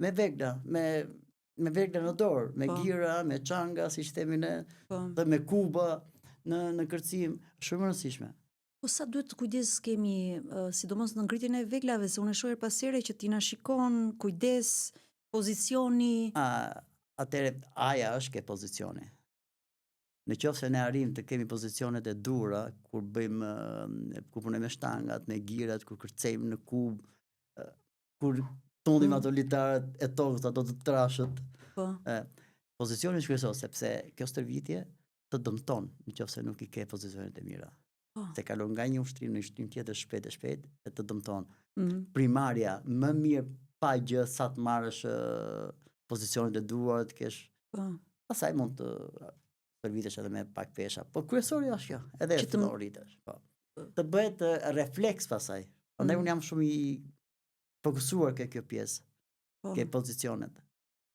me vegla, me vegla në dorë, me gira, me çanga, siç themi ne, dhe me kuba në kërcim, shumë e rëndësishme. Po sa duhet të kujdes kemi, sidomos në ngritjen e veglave, se unë e shoh pasere që ti na shikon, kujdes, pozicioni. Atëre aja është ke pozicioni. Në qoftë se ne arrim të kemi pozicionet e dura, kur bëjmë, kur punojmë me shtangat, me girat, kur kërcejmë në kub, kur tundim ato litarët e tokës, ato të trashët. Pozicioni është kryesor, sepse kjo stërvitje të dëmton në qoftë se nuk i ke pozicionet e mira. Se kalon nga një ushtrim në ushtrim tjetër shpejt e të dëmton. Primarja, më mirë pa gjë sa të marrësh pozicionet e duar, të kesh. Pastaj mund të stërvitesh edhe me pak pesha. Po kryesori është kjo, edhe e filloritesh. Të bëhet refleks pasaj. Prandaj unë jam shumë i fokusuar ke kjo pjesë, ke pozicionet.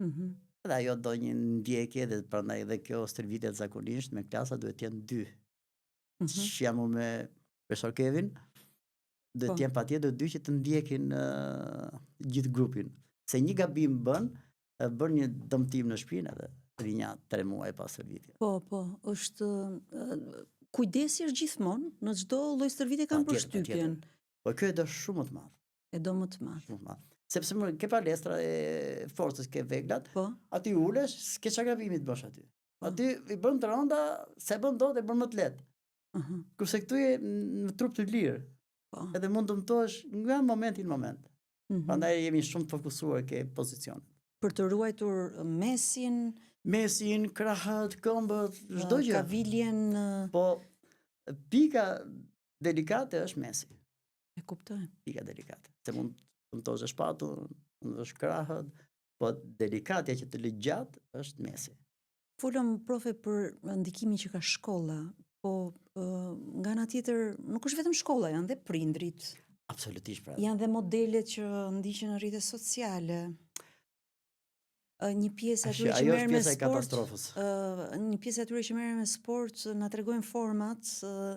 Edhe ajo do një ndjekje, dhe prandaj edhe kjo stërvitet zakonisht me klasa duhet të jenë 2. Që jam unë me profesor Kevin, duhet të jenë patjetër 2 që të ndjekin gjithë grupin. Se një gabim bën një dëmtim në shpinë edhe rinja 3 muaj pas stërvitje. Po, është kujdesi është gjithmonë, në çdo lloj stërvitje kanë përshtypjen. Po kjo e do shumë më të madh. E do më të madh. Sepse ke palestra e forcës, ke veglat, aty ulesh, s'ke çka gabimi të bësh aty. Aty i bën të rënda, se bën dot e bën më të lehtë. Kurse këtu je në trup të lirë. Edhe mund të dëmtohesh nga momenti në moment. Prandaj jemi shumë të fokusuar ke pozicion. Për të ruajtur mesin, krahët, këmbët, çdo gjë. Kaviljen. Po pika delikate është mesi. E kuptoj. Pika delikate. Se mund të dëmtosh shpatullën, mund të krahët, po delikatja që të lë gjatë është mesi. Folëm profe për ndikimin që ka shkolla, po nga ana tjetër nuk është vetëm shkolla, janë dhe prindrit. Absolutisht pra. Janë dhe modelet që ndiqen në rrjetet sociale. Një pjesë atyre që merren me sport, një pjesë atyre që merren me sport na tregojnë format,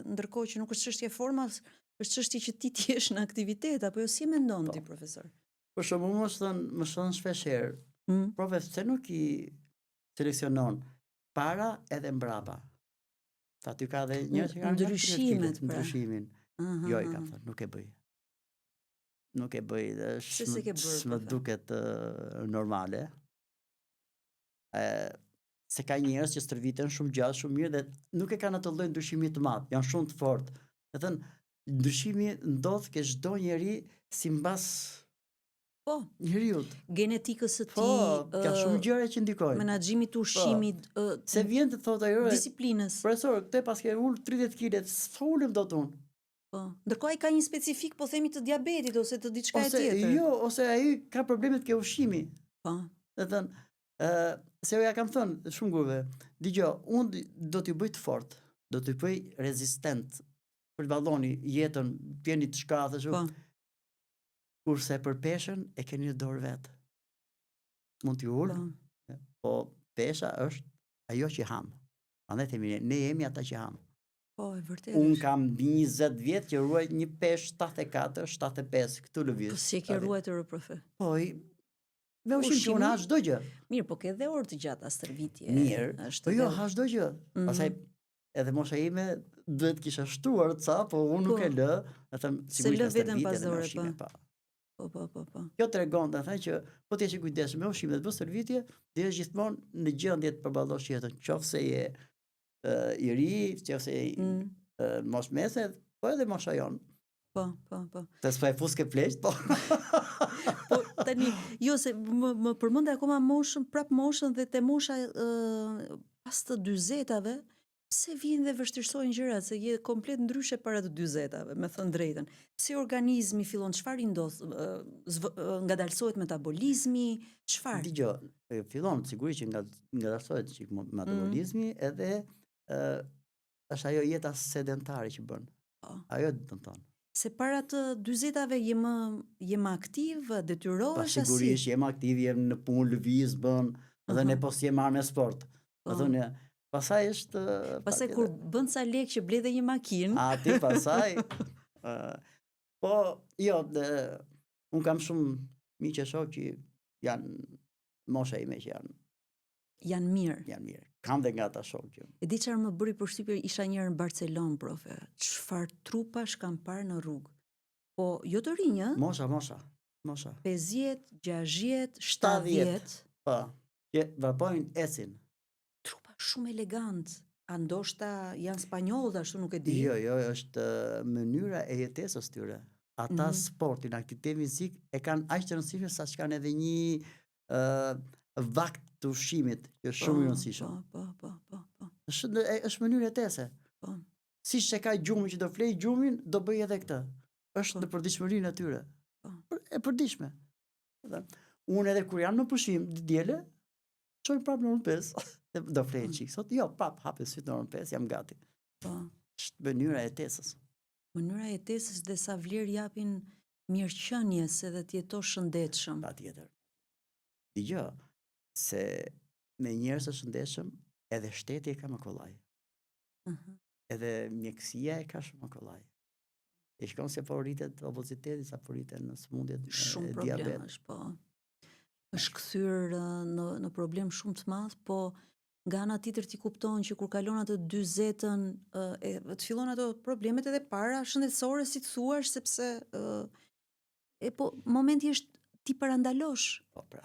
ndërkohë që nuk është çështje formas, është çështje që ti jesh në aktivitet, apo jo, si mendon ti, profesor? Për shembull, më thon shpesh herë, profe, pse nuk i seleksionon para edhe mbrapa? Aty ka dhe njerëz që kanë ndryshimin. Jo, i kam thënë, nuk e bëj. Nuk e bëj, më duket normale. Se ka njerëz që stërviten shumë gjatë, shumë mirë, dhe nuk e kanë atë lloj ndryshimi të madh, janë shumë të fortë. Do thënë, ndryshimi ndodh ke çdo njeri simbas njeriut. Genetikës së tij. Ka shumë gjëra që ndikojnë. Menaxhimit të ushqimit, se vjen të thotë ajo disiplinës. Profesor, këtë pas ke ul 30 kg, s'ulem dot unë. Ndërkohë ai ka një specifik, po themi, të diabetit ose të diçka e tjetër. Jo, ose ai ka problemet ke ushqimi. Do thënë, se ja kam thënë shumë grave, dëgjoj, unë do t'ju bëj të fortë, do t'ju bëj rezistent, për të valloni jetën, pjeni të shkathësh. Kurse për peshën e keni në dorë vetë. Mund t'ju ul, po pesha është ajo që ham. Prandaj themi ne jemi ata që ham. Po, e vërtetë. Unë kam 20 vjet që ruaj një peshë 74, 75 këtu lëviz. Po si e ke ruajtur, profe? Po, me ushqim që unë ha çdo gjë. Mirë, po ke dhe orë të gjata stërvitje. Mirë, po jo, ha çdo gjë. Pastaj edhe mosha ime duhet kisha shtuar ca, po unë nuk e lë, them sigurisht vetëm pas dore, po. Po. Kjo tregon që po të jesh i kujdesshëm me ushqimet, bëj stërvitje, dhe je gjithmonë në gjendje të përballosh jetën, qofse je i ri, qofse mos mese, po edhe mosha jon. Po. Të s'pa e fus ke pleqt, po. Po tani, jo se më përmendë akoma moshën dhe te mosha pas të 40-tave, Pse vijnë dhe vështirësojnë gjërat, se je komplet ndryshe para të 40-tave, me thënë drejtën. Pse organizmi fillon, çfarë i ndodh? Ngadalsohet metabolizmi, çfarë? Dgjoj, fillon sigurisht që ngadalsohet çik metabolizmi, edhe është ajo jeta sedentare që bën. Ajo do të thonë. Se para të 40-tave je më aktiv, detyrohesh asi? Sigurisht jem aktiv, jem në punë, lëviz bën, edhe ne po si jem marrë me sport. Do thonë, pastaj është pastaj kur bën ca lekë që ble dhe një makinë. Aty pastaj po jo, un kam shumë miq e shoh që janë mosha ime që janë mirë. Janë mirë. Kam dhe nga ata shoh që. E di çfarë më bëri përshtypje, isha një herë në Barcelonë, profe. Çfarë trupash kam parë në rrugë. Po jo të rinj, Mosha. 50, 60, 70. Po. Që vapojnë ecin. Trupa shumë elegant. A ndoshta janë spanjollë, ashtu nuk e di. Jo, është mënyra e jetesës tyre. Ata sportin, aktivitetin fizik e kanë aq të rëndësishme sa që kanë edhe një vakt të ushqimit, që është shumë i rëndësishëm. Po. Është mënyrë jetese. Po. Siç e ka gjumi që do flej gjumin, do bëj edhe këtë. Është në përditshmërinë e tyre. E përditshme. Unë edhe kur jam në pushim diele, çoj prapë në orën 5. Do flej çik. Sot jo, prap hapë syt në orën 5, jam gati. Po. Është mënyra e jetesës. Mënyra e jetesës dhe sa vlerë japin mirëqenies edhe të jetosh shëndetshëm. Patjetër. Dgjoj, se me njerëz të shëndetshëm edhe shteti e ka më kollaj. Edhe mjekësia e ka shumë më kollaj. E shkon se po rritet obeziteti, sa po rritet në sëmundjet e diabetit. Shumë problem është, po. Është kthyer në problem shumë të madh, po nga ana tjetër ti kupton që kur kalon atë 40-ën, të fillon ato problemet edhe para shëndetësore, si të thuash, sepse po momenti është ti parandalosh. Po pra.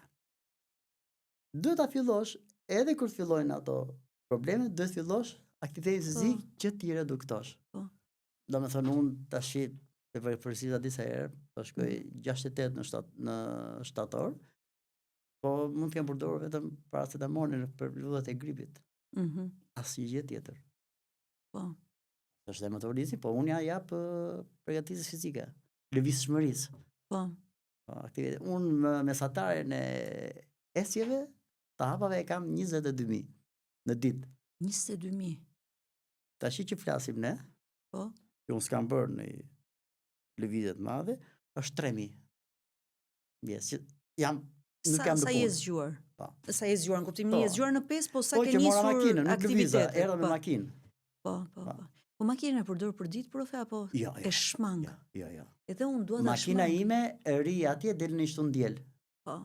Duhet ta fillosh, edhe kur fillojnë ato probleme, duhet fillosh aktivitetin fizik që ti reduktosh. Po. Domethënë unë tash e përgjithësisht disa herë, po shkoj 68 në shtator, po mund të kem përdorur vetëm paracetamolin për lullet e gripit. Asnjë gjë tjetër. Po. Është dhe metabolizmi, po unë ja jap përgatitjes fizike, lëvizshmërisë. Po. Aktivitet. Unë mesataren e esjeve të hapave e kam 22.000 në ditë. 22.000. Tash që flasim ne, po, që unë s'kam bërë në lëvizje të madhe, është 3.000. Yes, jam nuk kam sa je zgjuar? Po. Sa je zgjuar, në kuptimin je zgjuar në pesë, po sa ke nisur nisur makinën, aktivitetet? Erdha me makinë. Po. Po makinën e përdor për ditë, profe, apo e shmang? Jo. Edhe unë dua ta shmang. Makina ime ri atje del në shtun diel. Po.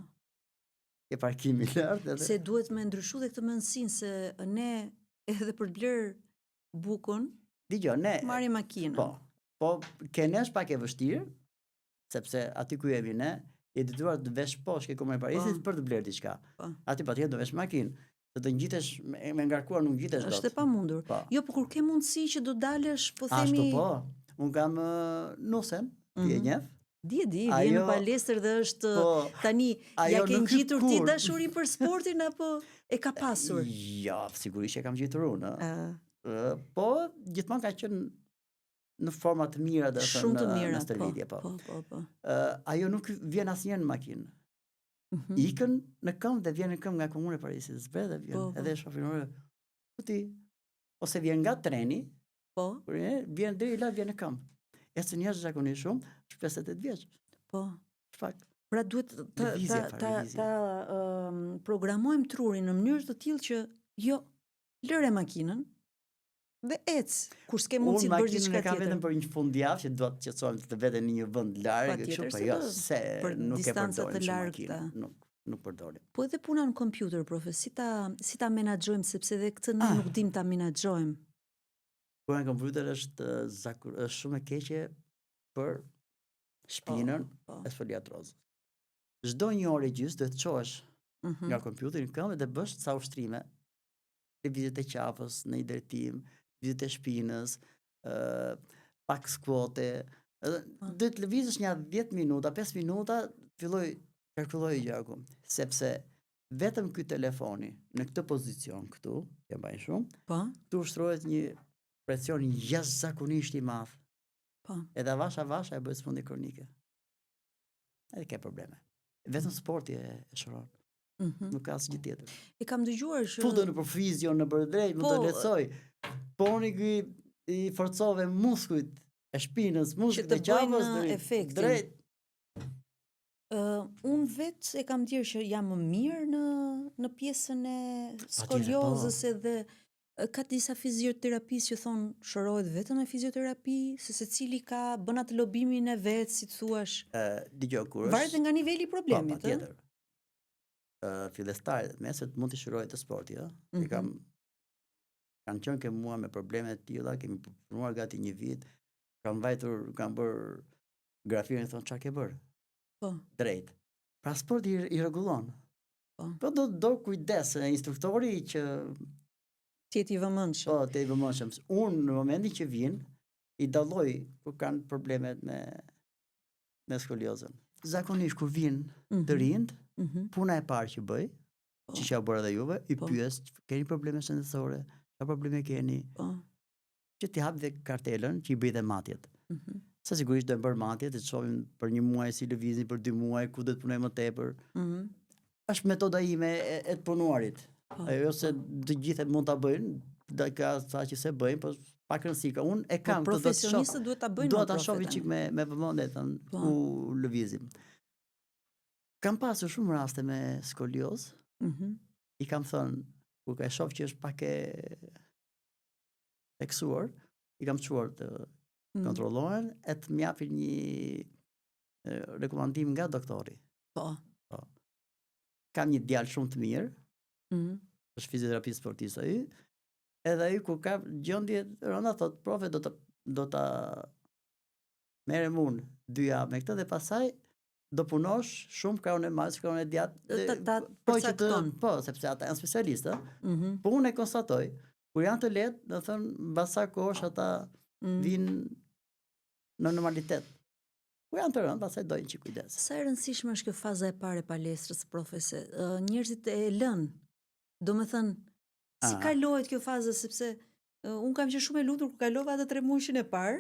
Ke parkimi lart edhe. Se duhet me ndryshu dhe këtë mendsinë, se ne edhe për të bler bukën, dgjoj, ne marrim makinën. Po kenesh pak e vështirë, sepse aty ku jemi ne, je detyruar të vesh poshtë ke komë Parisit për të bler diçka. Aty patjetër do vesh makinë. Se të ngjitesh me ngarkuar nuk ngjitesh dot. Është e pamundur. Jo, po kur ke mundësi që do dalesh, po themi. Ashtu po. Un kam Nusen, ti e njeh? Di, vjen në palestër dhe është tani ja ke ngjitur ti dashurinë për sportin apo e ka pasur? Jo, sigurisht e kam gjetur unë. Po gjithmonë ka qenë në forma të mira, do të thënë, në stërvitje, po. Ajo nuk vjen asnjëherë në makinë. Ikën në këmbë dhe vjen në këmbë nga Komuna e Parisit, zbret dhe vjen. Edhe shofinore. Po ti ose vjen nga treni, vjen deri la, vjen në këmbë. Ecën njerëz zakonisht shumë, 58 vjeç. Po. Fakt. Pra duhet ta programojmë trurin në mënyrë të tillë që jo lëre makinën dhe ec, kur s'ke mundësi të bësh diçka tjetër. Unë kam vetëm për një fundjavë që dua të qetësohem të veten në një vend larg, kështu, po jo se nuk e përdor të largta. Nuk përdorim. Po edhe puna në kompjuter, profe, si ta menaxhojmë, sepse edhe këtë ne nuk dim ta menaxhojmë. Puna në kompjuter është shumë e keqe për shpinën e sfoliatrozës. Çdo një orë gjys duhet të çohesh nga kompjuteri në këmbë dhe bësh ca ushtrime. Lëvizjet e qafës në një drejtim, lëvizjet e shpinës, pak skuote. Duhet të lëvizësh një 10 minuta, 5 minuta, filloj qarkulloj gjaku, sepse vetëm ky telefoni në këtë pozicion këtu, që mbaj shumë, Po. këtu ushtrohet një presion jashtëzakonisht i madh. Po. Edhe avasha e bëhet sëmundje kronike. Edhe ke probleme. Vetëm sporti e shëron. Nuk ka asgjë tjetër. E kam dëgjuar që Futën në fizion, në bërdrejt, më të lehtësoj. Poni ky i forcove muskujt e shpinës, muskujt e qafës, drejt. Unë vetë e kam dirë që jam më mirë në pjesën e skoliozës edhe ka disa fizioterapistë që thonë shërohet vetëm me fizioterapi, se secili bën atë lobimin e vet, si thuash. Dëgjoj kur varet nga niveli i problemit, patjetër. Fillestarët meset mund të shërohet të sporti, ëh. Kanë qenë ke mua me probleme të tilla, kemi punuar gati një vit, kam bërë grafinë, thonë çka ke bërë? Po. Drejt. Pra sporti i rregullon. Po do kujdes instruktori që tjeti i vëmendshëm. Po, tjeti i vëmendshëm. Unë në momentin që vjen i dalloj kur kanë problemet me skoliozën. Zakonisht kur vjen të rinjt, puna e parë që bëj, që ja bëra edhe juve, i pyes, keni probleme shëndetësore? Çfarë probleme keni? Që t'i hap dhe kartelën që i bëj dhe matjet. Sa sigurisht do të bër matjet, të shohim për një muaj si lëvizin, për 2 muaj ku do të punoj më tepër. Është metoda ime e të punuarit. Ajo se të gjithë mund ta bëjnë, ka sa që se bëjnë, po pak rëndësi ka. Unë e kam profesionistët duhet ta bëjnë. Duhet ta shohim çik me vëmendje ku lëvizim. Kam pasur shumë raste me skolioz. I kam thënë, kur ka shoh që është pak e theksuar, i kam çuar të kontrollohen e të m'japin një rekomandim nga doktori. Po. Kam një djalë shumë të mirë, është fizioterapist sportist ai, edhe ai kur ka gjendje rënda thot, profe do ta merrem unë 2 javë me këtë dhe pastaj do punosh shumë krahun e madh, krahun e djathtë. Po, sepse ata janë specialistë, po unë e konstatoj, kur janë të lehtë, do thënë mbas sa kohësh ata vinë në normalitet. Kur janë të rëndë, pastaj dojnë që kujdes. Sa e rëndësishme është kjo faza e parë e palestrës, profese? Njerëzit e lënë. Domethënë, si kalohet kjo fazë, sepse unë kam qenë shumë e lutur kur kalova atë 3 muajshin e parë.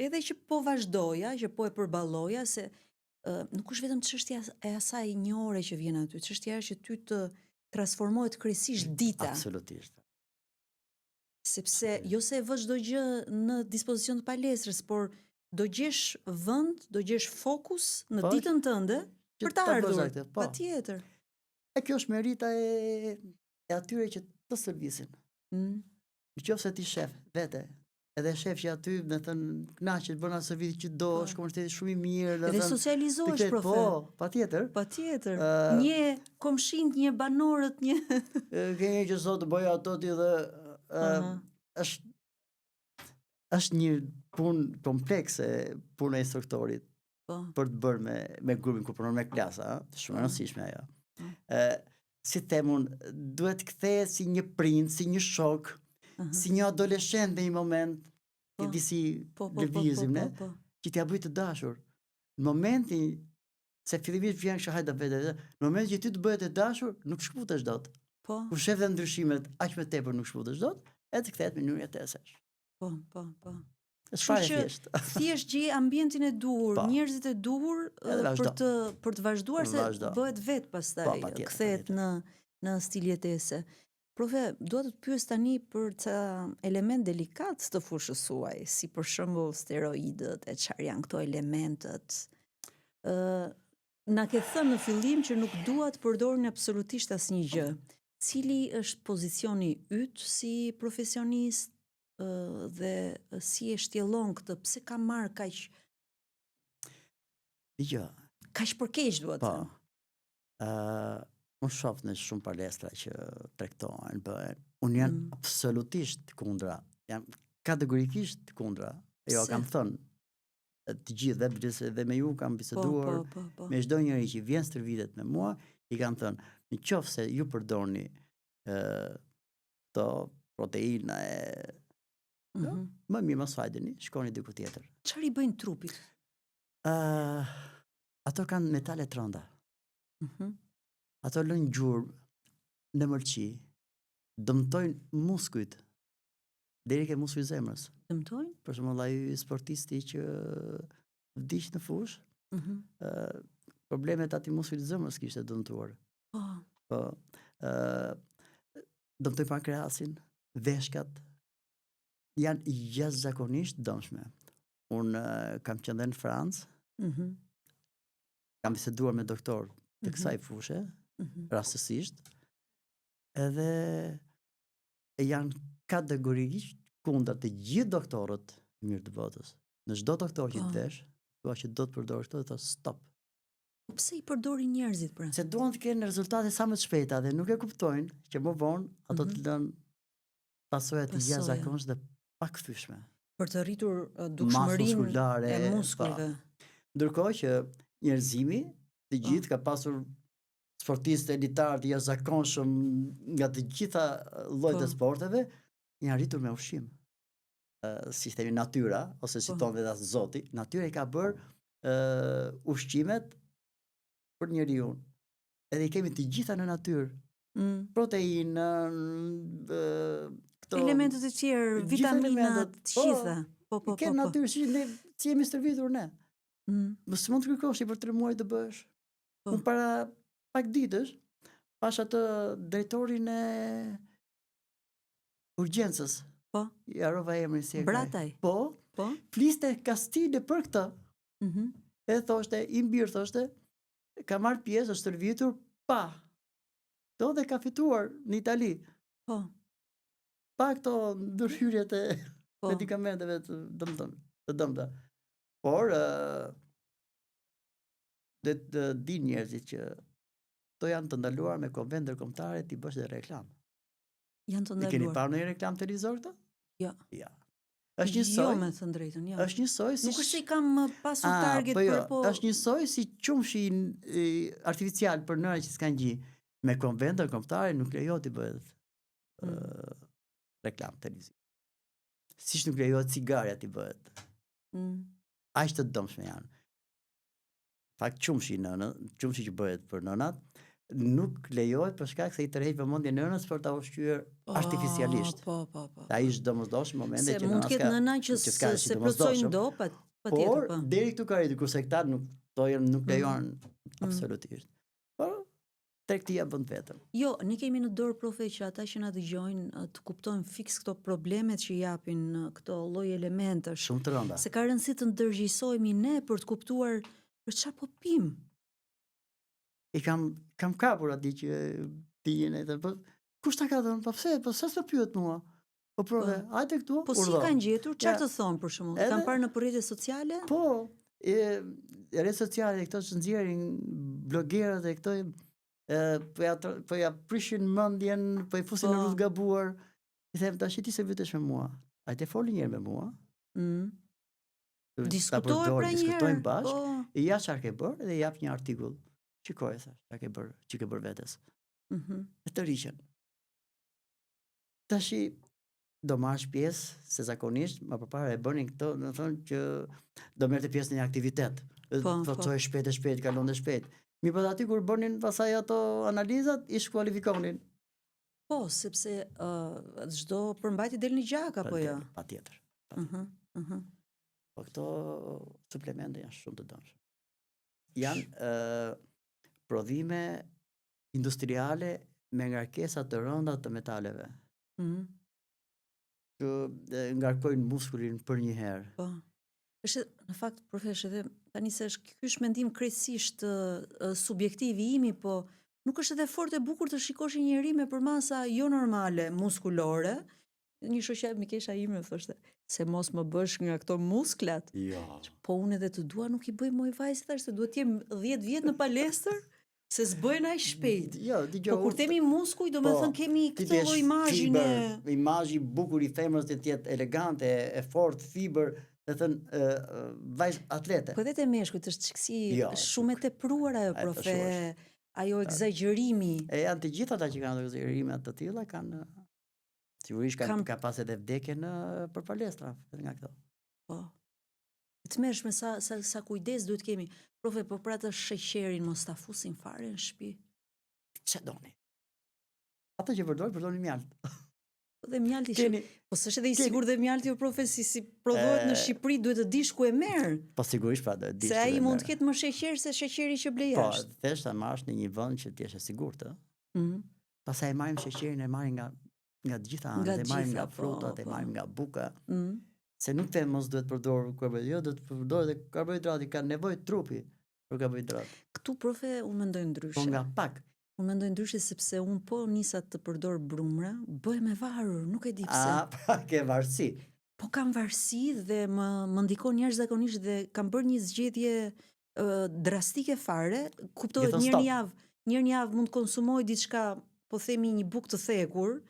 Edhe që po vazhdoja, që po e përballoja, se nuk është vetëm çështja e asaj 1 ore që vjen aty, çështja është që ty të transformohet kryesisht dita. Absolutisht. Sepse jo se e vë çdo gjë në dispozicion të palestrës, por do gjesh vend, do gjesh fokus në ditën tënde për të ardhur. Patjetër. E kjo është merita e atyre që të servisin. Nëse ti shef vete, edhe shef që aty, do të thënë, kënaqet, bën atë servisi që do, shkonteti shumë i mirë, do të thënë. Dhe socializohesh, profe. Po, patjetër. Patjetër. Një komshinj, një banorët, një Keni që sot bëj ato ti dhe është një punë komplekse, puna e instruktorit. Për të bërë me grupin kur punon me klasa, shumë e rëndësishme ajo. Si themun, duhet kthehet si një prind, si një shok, si një adoleshent në një moment, që disi lëvizim, që t'ja bëj të dashur. Në momentin, se fillimisht vjen kështu hajde vete, në momentin që ti të bëhet të dashur, nuk shkputesh dot. Kur shef dhe ndryshimet, aq më tepër nuk shkputesh dot, e të kthehet me mënyrë jetese. Po. Thjesht gjej ambientin e duhur, njerëzit e duhur për të vazhduar, se bëhet vet pastaj, kthehet në stil jetese. Profe, dua të pyes tani për ca element delikat të fushës suaj, si për shembull steroidët, e çfarë janë këto elementët. Na ke thënë në fillim që nuk dua të përdorni absolutisht asnjë gjë. Cili është pozicioni yt si profesionist dhe si e shtjellon këtë, pse ka marrë kaq? Kaq për keq, duhet të thënë. Unë shoh në shumë palestra që tregtohen, bëhen. Unë jam absolutisht kundra. Jam kategorikisht kundra. Jo, kam thënë të gjithë dhe me ju kam biseduar me çdo njeri që vjen stërvitet me mua, i kam thënë, në qoftë se ju përdorni këto proteina më mirë mos fajdeni, shkoni diku tjetër. Çfarë i bëjnë trupit? Ato kanë metale të rënda. ato lënë gjurmë në mëlçi, dëmtojnë muskujt, deri ke muskujt zemrës. Dëmtojnë? Për shembull, ai sportisti që vdiq në fushë, problemet aty muskujt zemrës kishte dëmtuar. Po. Dëmtojnë pankreasin, veshkat, janë jashtëzakonisht dëmshme. Unë kam qenë në Francë, kam biseduar me doktor të kësaj fushë, rastësisht, edhe janë kategorisht kundër të gjithë doktorët mirë të botës. Në çdo doktor që të vesh, thua që do të përdorësh këto, thua stop. Po pse i përdorin njerëzit pra? Se duan të kenë rezultate sa më të shpejta dhe nuk e kuptojnë që më vonë ato të lënë pasojat të jashtëzakonshme dhe pakëfyeshme. Për të rritur dukshmërinë e muskujve. Ndërkohë që njerëzimi të gjithë ka pasur sportistë elitar të jashtëzakonshëm nga të gjitha llojet e sporteve, janë arritur me ushqim. Si themi natyra, ose si thon vetë Zoti, natyra i ka bërë ushqimet për njeriu. Edhe i kemi të gjitha në natyrë. Proteinë, elementet e tjerë, vitaminat, të gjitha. Po. Ke natyrë si jemi stërvitur ne. Mos mund të kërkosh për 3 muaj të bësh. Unë para pak ditësh pash atë drejtorin e urgjencës. Po. Ja rova emrin si e ka. Brataj. Po. Fliste kastile për këtë. E thoshte, i mbir thoshte, ka marrë pjesë, është stërvitur pa. Do dhe ka fituar në Itali. Po. Pa këto ndërhyrjet e medikamenteve të dëmta. Por dhe di njerëzit që to janë të ndaluar me konvent ndërkombëtare ti bësh dhe reklam. Janë të ndaluar. I keni parë në reklam televizor këto? Jo. Ja. Është njësoj. Jo, me të drejtën, jo. Është njësoj si nuk është se i kam pasur target po. Është njësoj si qumshi artificial për nëra që s'kan gjë. Me konvent ndërkombëtare nuk lejohet të bëhet reklam televiziv. Siç nuk lejohet cigaria të bëhet. Aq të dëmshme janë. Fakt qumshi që bëhet për nënat, nuk lejohet për shkak se i tërheq vëmendjen nënës për ta ushqyer artificialisht. Po. Ai është domosdoshmë momentet që nëna mund të ketë nëna që se plotësojnë do, patjetër. Por deri këtu ka rritur, kurse këta nuk lejohen absolutisht. Por tek tia bën vetëm. Jo, ne kemi në dorë profe që ata që na dëgjojnë të kuptojnë fiks këto problemet që japin këto lloj elementesh. Shumë të rënda. Se ka rëndësi të ndërgjegjësohemi ne për të kuptuar për çfarë po pim. I kam kapur aty që pijen e të, po kush ta ka dhënë? Po pse? Po s'e pyet mua. Po prove, hajde këtu. Po si kanë gjetur? Çfarë të thon për shembull? Kanë parë në rrjetet sociale? Po, rrjetet sociale këto që nxjerrin blogerët e këto po ja prishin mendjen, po i fusin në rrugë gabuar. I them tash ti se vitesh me mua. Hajde foli një herë me mua. Diskutojmë bashkë, e ja çfarë ke bërë dhe jap një artikull. Shikoj thash, çfarë ke bërë, ç'i ke bërë vetes. E të riqen. Tashi do marrësh pjesë, se zakonisht më përpara e bënin këto, do të thonë që do merrte pjesë në një aktivitet. Forcohej shpejt, kalonte shpejt. Mirë, po aty kur bënin pasaj ato analizat, i shkualifikonin. Po, sepse çdo përmbajtje del në gjak apo jo? Patjetër. Po këto suplemente janë shumë të dëmshme. Janë prodhime industriale me ngarkesa të rënda të metaleve. Që ngarkojnë muskulin për një herë. Po. Është në fakt profesh edhe tani se ky është mendim krejtësisht subjektiv i imi, po nuk është edhe fort e bukur të shikosh një njerëz me përmasa jo normale muskulore. Një shoqja mikesha ime thoshte se mos më bësh nga këto musklat. Jo. Po unë edhe të dua nuk i bëj më vajzë tash se duhet të jem 10 vjet në palestër se s'bëhen aq shpejt. Jo, dëgjoj. Po kur themi muskuj, domethënë kemi këtë lloj imazhin e imazhi i bukur i femrës të jetë elegante, e fortë, fiber, do të thënë vajzë atlete. Po vetë meshkujt është çiksi shumë e tepruar ajo profe, ajo egzagjerimi. E janë të gjithë ata që kanë egzagjerime të tilla kanë sigurisht ka pas edhe vdekje për palestra nga këto. Po. Të mërshme sa kujdes duhet kemi. Profe, po për atë sheqerin mos ta fusin fare në shtëpi. ç'e doni. Ata që përdorni mjalt. Dhe mjalti po s'është edhe i sigurt dhe mjalti profe si prodhohet në Shqipëri, duhet të dish ku e merr. Po sigurisht pra do të dish. Se ai mund të ketë më sheqer se sheqeri që ble jashtë. Po, thjesht ta marrësh në një vend që ti je i sigurt, ë. Pastaj marrim sheqerin e marrim nga të gjitha anët, e marrim nga frutat, e marrim nga buka. Se nuk them mos duhet përdor karbohidrat, jo, duhet përdor edhe karbohidrati, ka nevojë trupi për karbohidrat. Këtu profe unë mendoj ndryshe. Po nga pak. Unë mendoj ndryshe sepse unë po nisa të përdor brumra, bëhem e varur, nuk e di pse. Pra ke varësi. Po kam varësi dhe më ndikon jashtëzakonisht dhe kam bërë një zgjedhje drastike fare, kuptohet një javë mund të konsumoj diçka, po themi një bukë të thekur,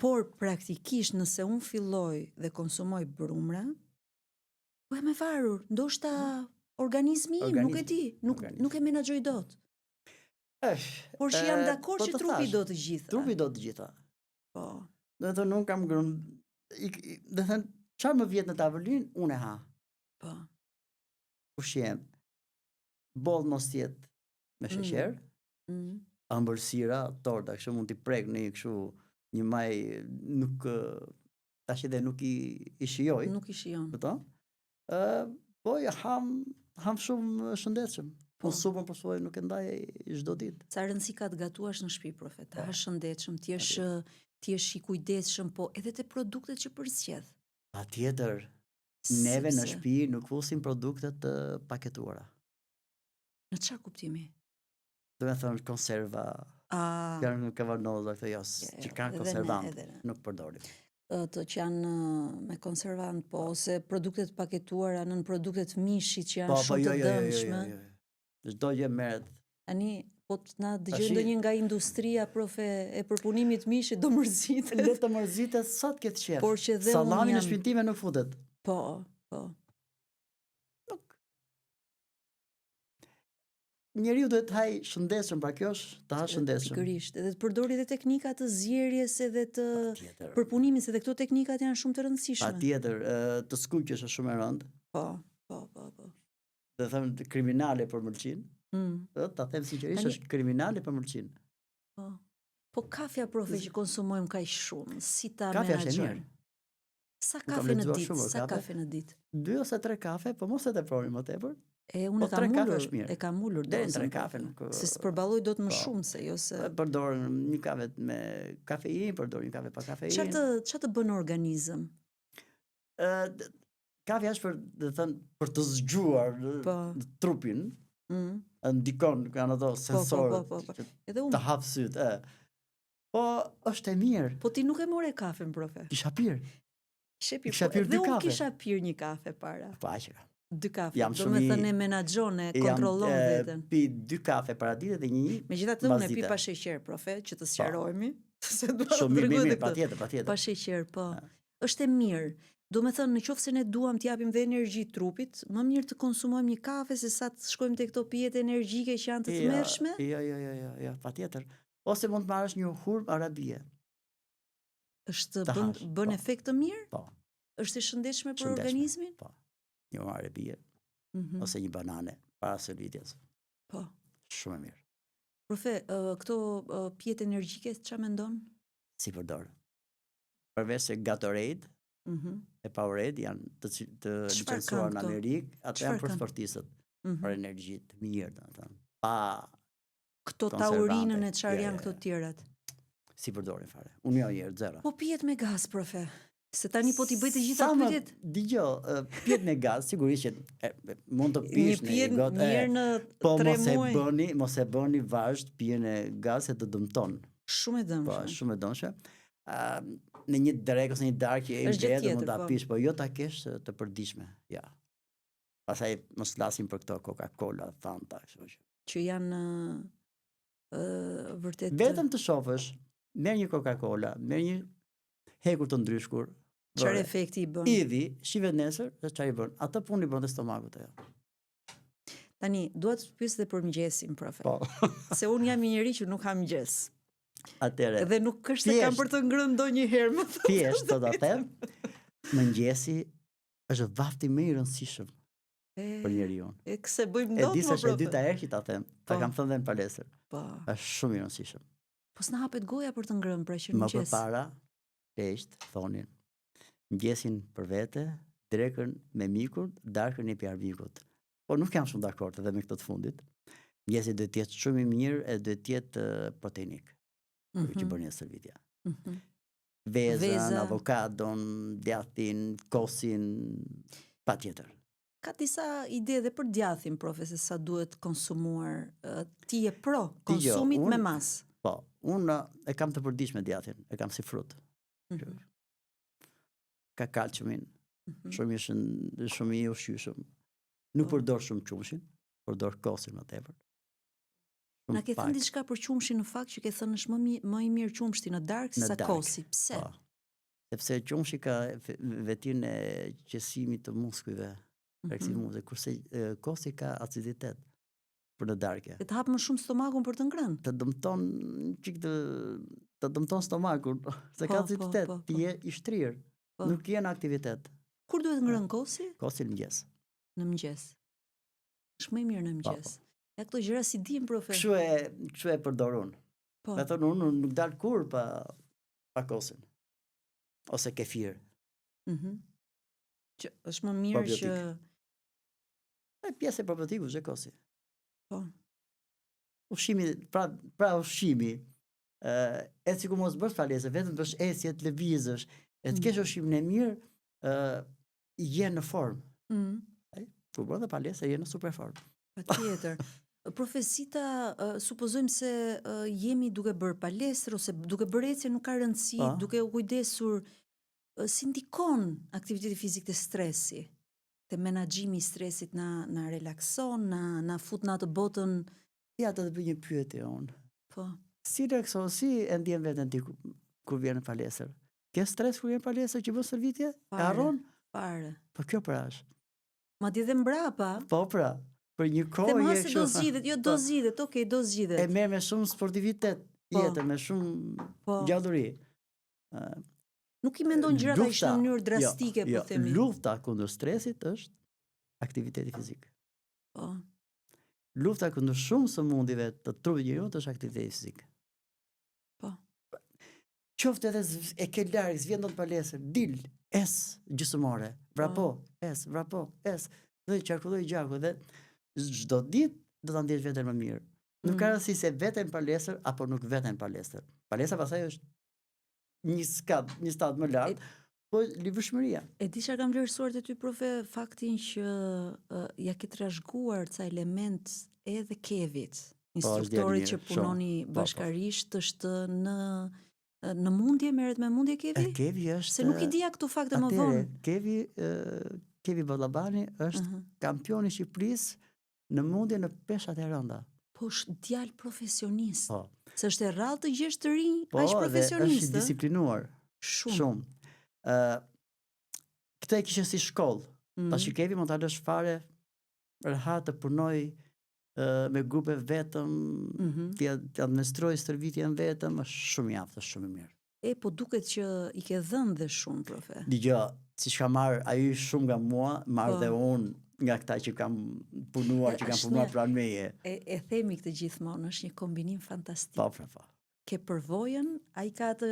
por praktikisht nëse unë filloj dhe konsumoj brumra, bëhem e varur, ndoshta organizmi im, nuk e di, nuk e menaxhoj dot. Por që jam dakord që trupi do të gjitha. Trupi do të gjitha. Po. Do të thonë nuk kam do të thënë çfarë më vjet në tavolinë, unë e ha. Po. Ushqim. Boll mos jetë me sheqer. Ëmbëlsira, torta, kështu mund t'i prek në kështu një maj nuk tash edhe nuk i shijoj. Nuk i shijon. Kupton? Po ja ham shumë shëndetshëm. Po supën për suaj nuk e ndaj çdo ditë. Sa rëndësi ka të gatuash në shtëpi, profe, të hash shëndetshëm, ti jesh i kujdesshëm, po edhe te produktet që përzgjedh. Patjetër. Neve në shtëpi nuk fusim produkte të paketuara. Në çfarë kuptimi? Do të thonë konserva. Janë kavanoza këto që kanë konservant, nuk përdorim. Të që janë me konservant, po ose produktet paketuara nën produktet mishit që janë shumë të dëmshme. Çdo gjë merret. Tani po na dëgjoj ndonjë nga industria profe e përpunimit të mishit do mërzitet. Le të mërzitet sa të ketë qef. Por që dhe sallami në shtëpinë time nuk futet. Po. Nuk. Njeriu duhet të haj shëndetshëm, pra kjo është të hash shëndetshëm. Pikërisht, edhe të përdori edhe teknika të zgjerrjes edhe të përpunimit, edhe këto teknikat janë shumë të rëndësishme. Patjetër, të skuqesh është shumë e rëndë. Po. Do të them kriminale për mëlçin. Ta them sinqerisht është kriminale për mëlçin. Po kafja profe që konsumojmë kaq shumë, si ta menaxhojmë? Kafja është e mirë. Sa kafe në ditë? Sa kafe në ditë? 2 ose 3 kafe, po mos e teproni më tepër. Unë kam ulur deri në 3 kafe. Se s'përballoj dot më shumë se jo se përdor një kafe me kafeinë, përdor një kafe pa kafeinë. Çfarë të bën organizëm? Kafja është për të zgjuar trupin. Ndikon kanë ato sensorët. Të hap syt, Po është e mirë. Po ti nuk e more kafen, profe? Kisha pirë. Kisha pirë 2 kafe. Unë kisha pirë një kafe para. Po aqëra. 2 kafe. Do me thënë e menaxhon, e kontrollon veten. Pi 2 kafe para ditës dhe një. Megjithatë unë e pi pa sheqer, profe, që të sqarohemi. Shumë mirë, patjetër. Pa sheqer, po. Është e mirë. Do me thënë, në qoftë se ne duam t'japim dhe energji trupit, më mirë të konsumojmë një kafe se sa të shkojmë te këto pijet energjike që janë të tmerrshme? Jo, patjetër. Ose mund të marrësh një hurm arabie. Është bën efekt të mirë? Po. Është e shëndetshme për organizmin? Po. Një hurm arabie. Ose një banane para së Po. Shumë e mirë. Profe, këto pijet energjike çfarë mendon? Si përdor? Përveç se Gatorade, e Powerade janë të licencuar në Amerikë, ato janë për sportistët, për energji të mirë, domethënë. Pa këto taurinën e çfarë janë këto tjerat? Si përdorin fare. Unë jo herë zero. Po pijet me gaz, profe. Se tani po t'i bëj të gjitha pyetjet. Dgjoj, pijet me gaz sigurisht që mund të pish në një gotë mirë në 3 muaj. Mos e bëni vazhd pijen e gaz se të dëmton. Shumë e dëmshme. Po, shumë e dëmshme. Në një drekë ose një darkë e gjetë mund ta pish, po jo ta kesh të përditshme. Ja. Pastaj mos flasim për këto Coca-Cola, Fanta, kështu që janë vërtet vetëm të shohësh, merr një Coca-Cola, merr një hekur të ndryshkur. Çfarë efekti i bën? Idhi, shive nesër, se çfarë i bën? Atë punë i bën te stomakut ajo. Tani, dua të pyes edhe për mëngjesin, profe. Po. Se unë jam një njerëz që nuk ha mëngjes. Atëre. Dhe nuk është se kam për të ngrënë ndonjëherë më thotë. Thjesht do ta them. Mëngjesi është vafti më i rëndësishëm. për njeriu. Se bëjmë E dot di më se është e profe. dyta herë që ta them, ta kam thënë dhe në palestër. Po. Është shumë i rëndësishëm. Po s'na hapet goja për të ngrënë, pra që Më mëngjes. përpara, thonin, mëngjesin për vete, drekën me mikun, darkën e armikut. Po nuk jam shumë dakord edhe me këtë të fundit. Mëngjesi duhet të jetë shumë i mirë e duhet të jetë proteinik. Që bën një stërvitja. Vezën, avokadon, djathtin, kosin, patjetër. Ka disa ide dhe për djathin, profe, se sa duhet konsumuar. Ti je pro konsumit me mas. Po, unë e kam të përditshme djathin, e kam si frut. Ka kalciumin, shumë i ushqyshëm. Nuk përdor shumë qumshin, përdor kosin më tepër. Na ke thënë diçka për qumshin në fakt që ke thënë është më i mirë qumshti në darkë sa kosi. Pse? Po. Sepse qumshi ka vetin e qesimit të muskujve, kurse kosi ka aciditet për në darkë. Të hap më shumë stomakun për të ngrënë. Të dëmton stomakun, se ka aciditet, ti je i shtrirë, nuk je në aktivitet. Kur duhet ngrënë kosi? Kosi në mëngjes. Në mëngjes. Është më i mirë në mëngjes. Ja këto gjëra si dim, profe. Kështu e përdor unë. Me thonë unë nuk dal kur pa kosin. Ose kefir. Që është më mirë që... Pjesë e probiotiku është kosi. Po. Ushqimi, pra ushqimi, e si ku mos bësh palesë, vetëm bësh ecje, të lëvizësh, e të kesh ushqimin e mirë, je në formë. Kur bërë dhe palesë, je në super formë. Patjetër. Profesita, supozojmë se jemi duke bërë palestër ose duke bërë ecje, nuk ka rëndësi, duke u kujdesur, si ndikon aktiviteti fizik të stresi, të menaxhimi i stresit na relakson, na fut në atë botën. Ja, të bëj një pyetje unë. Po. Si e ndjen veten ti kur vjen në palestër? Ke stres kur vjen në palestër që bën stërvitje? E harron? Fare. Po kjo pra është. Madje dhe mbrapa. Po pra. Për një kohë je kështu. Do zgjidhet, do zgjidhet, okay, do zgjidhet. E merr me shumë sportivitet, jetën me shumë gjallëri. Nuk i mendon gjërat aq në mënyrë drastike, po themi. Lufta kundër stresit është aktiviteti fizik. Po. Lufta kundër shumë sëmundjeve të trupit njeriu është aktiviteti fizik. Po. Qoftë edhe e ke larg, s'vjen dot palestër, dil, es gjysmore, vrapo, es, dhe qarkulloj gjaku dhe çdo ditë do ta ndjesh veten më mirë. Nuk ka rëndësi se veten palestër apo nuk veten palestër. Palestra pastaj është një stad më lart, po livërshmëria. E di çfarë kam vlerësuar te ty, profe, faktin që ja ke trashëguar ca element edhe Kevit, instruktorit që punoni bashkarisht, është në mundje, merret me mundje Kevi? Kevi është... Se nuk i dija këtu fakte më vonë. Kevi Ballabani është kampioni i Shqipërisë në mundje në peshat e rënda. Po është djalë profesionist. Po. Se është e rrallë të gjesh të rinj aq profesionist. Është i disiplinuar. Shumë. Këtë e kishte si shkollë. Tash Kevi mund ta lësh fare rehat të punoj me grupe vetëm, të administroj stërvitjen vetëm, është shumë i aftë, është shumë i mirë. Po duket që i ke dhënë dhe shumë, profe. Dgjoj, siç ka marr ai shumë nga mua, marr dhe unë nga këta që kam punuar, që kam punuar pranë meje. E themi këtë gjithmonë, është një kombinim fantastik. Po. Ke përvojën, ai ka atë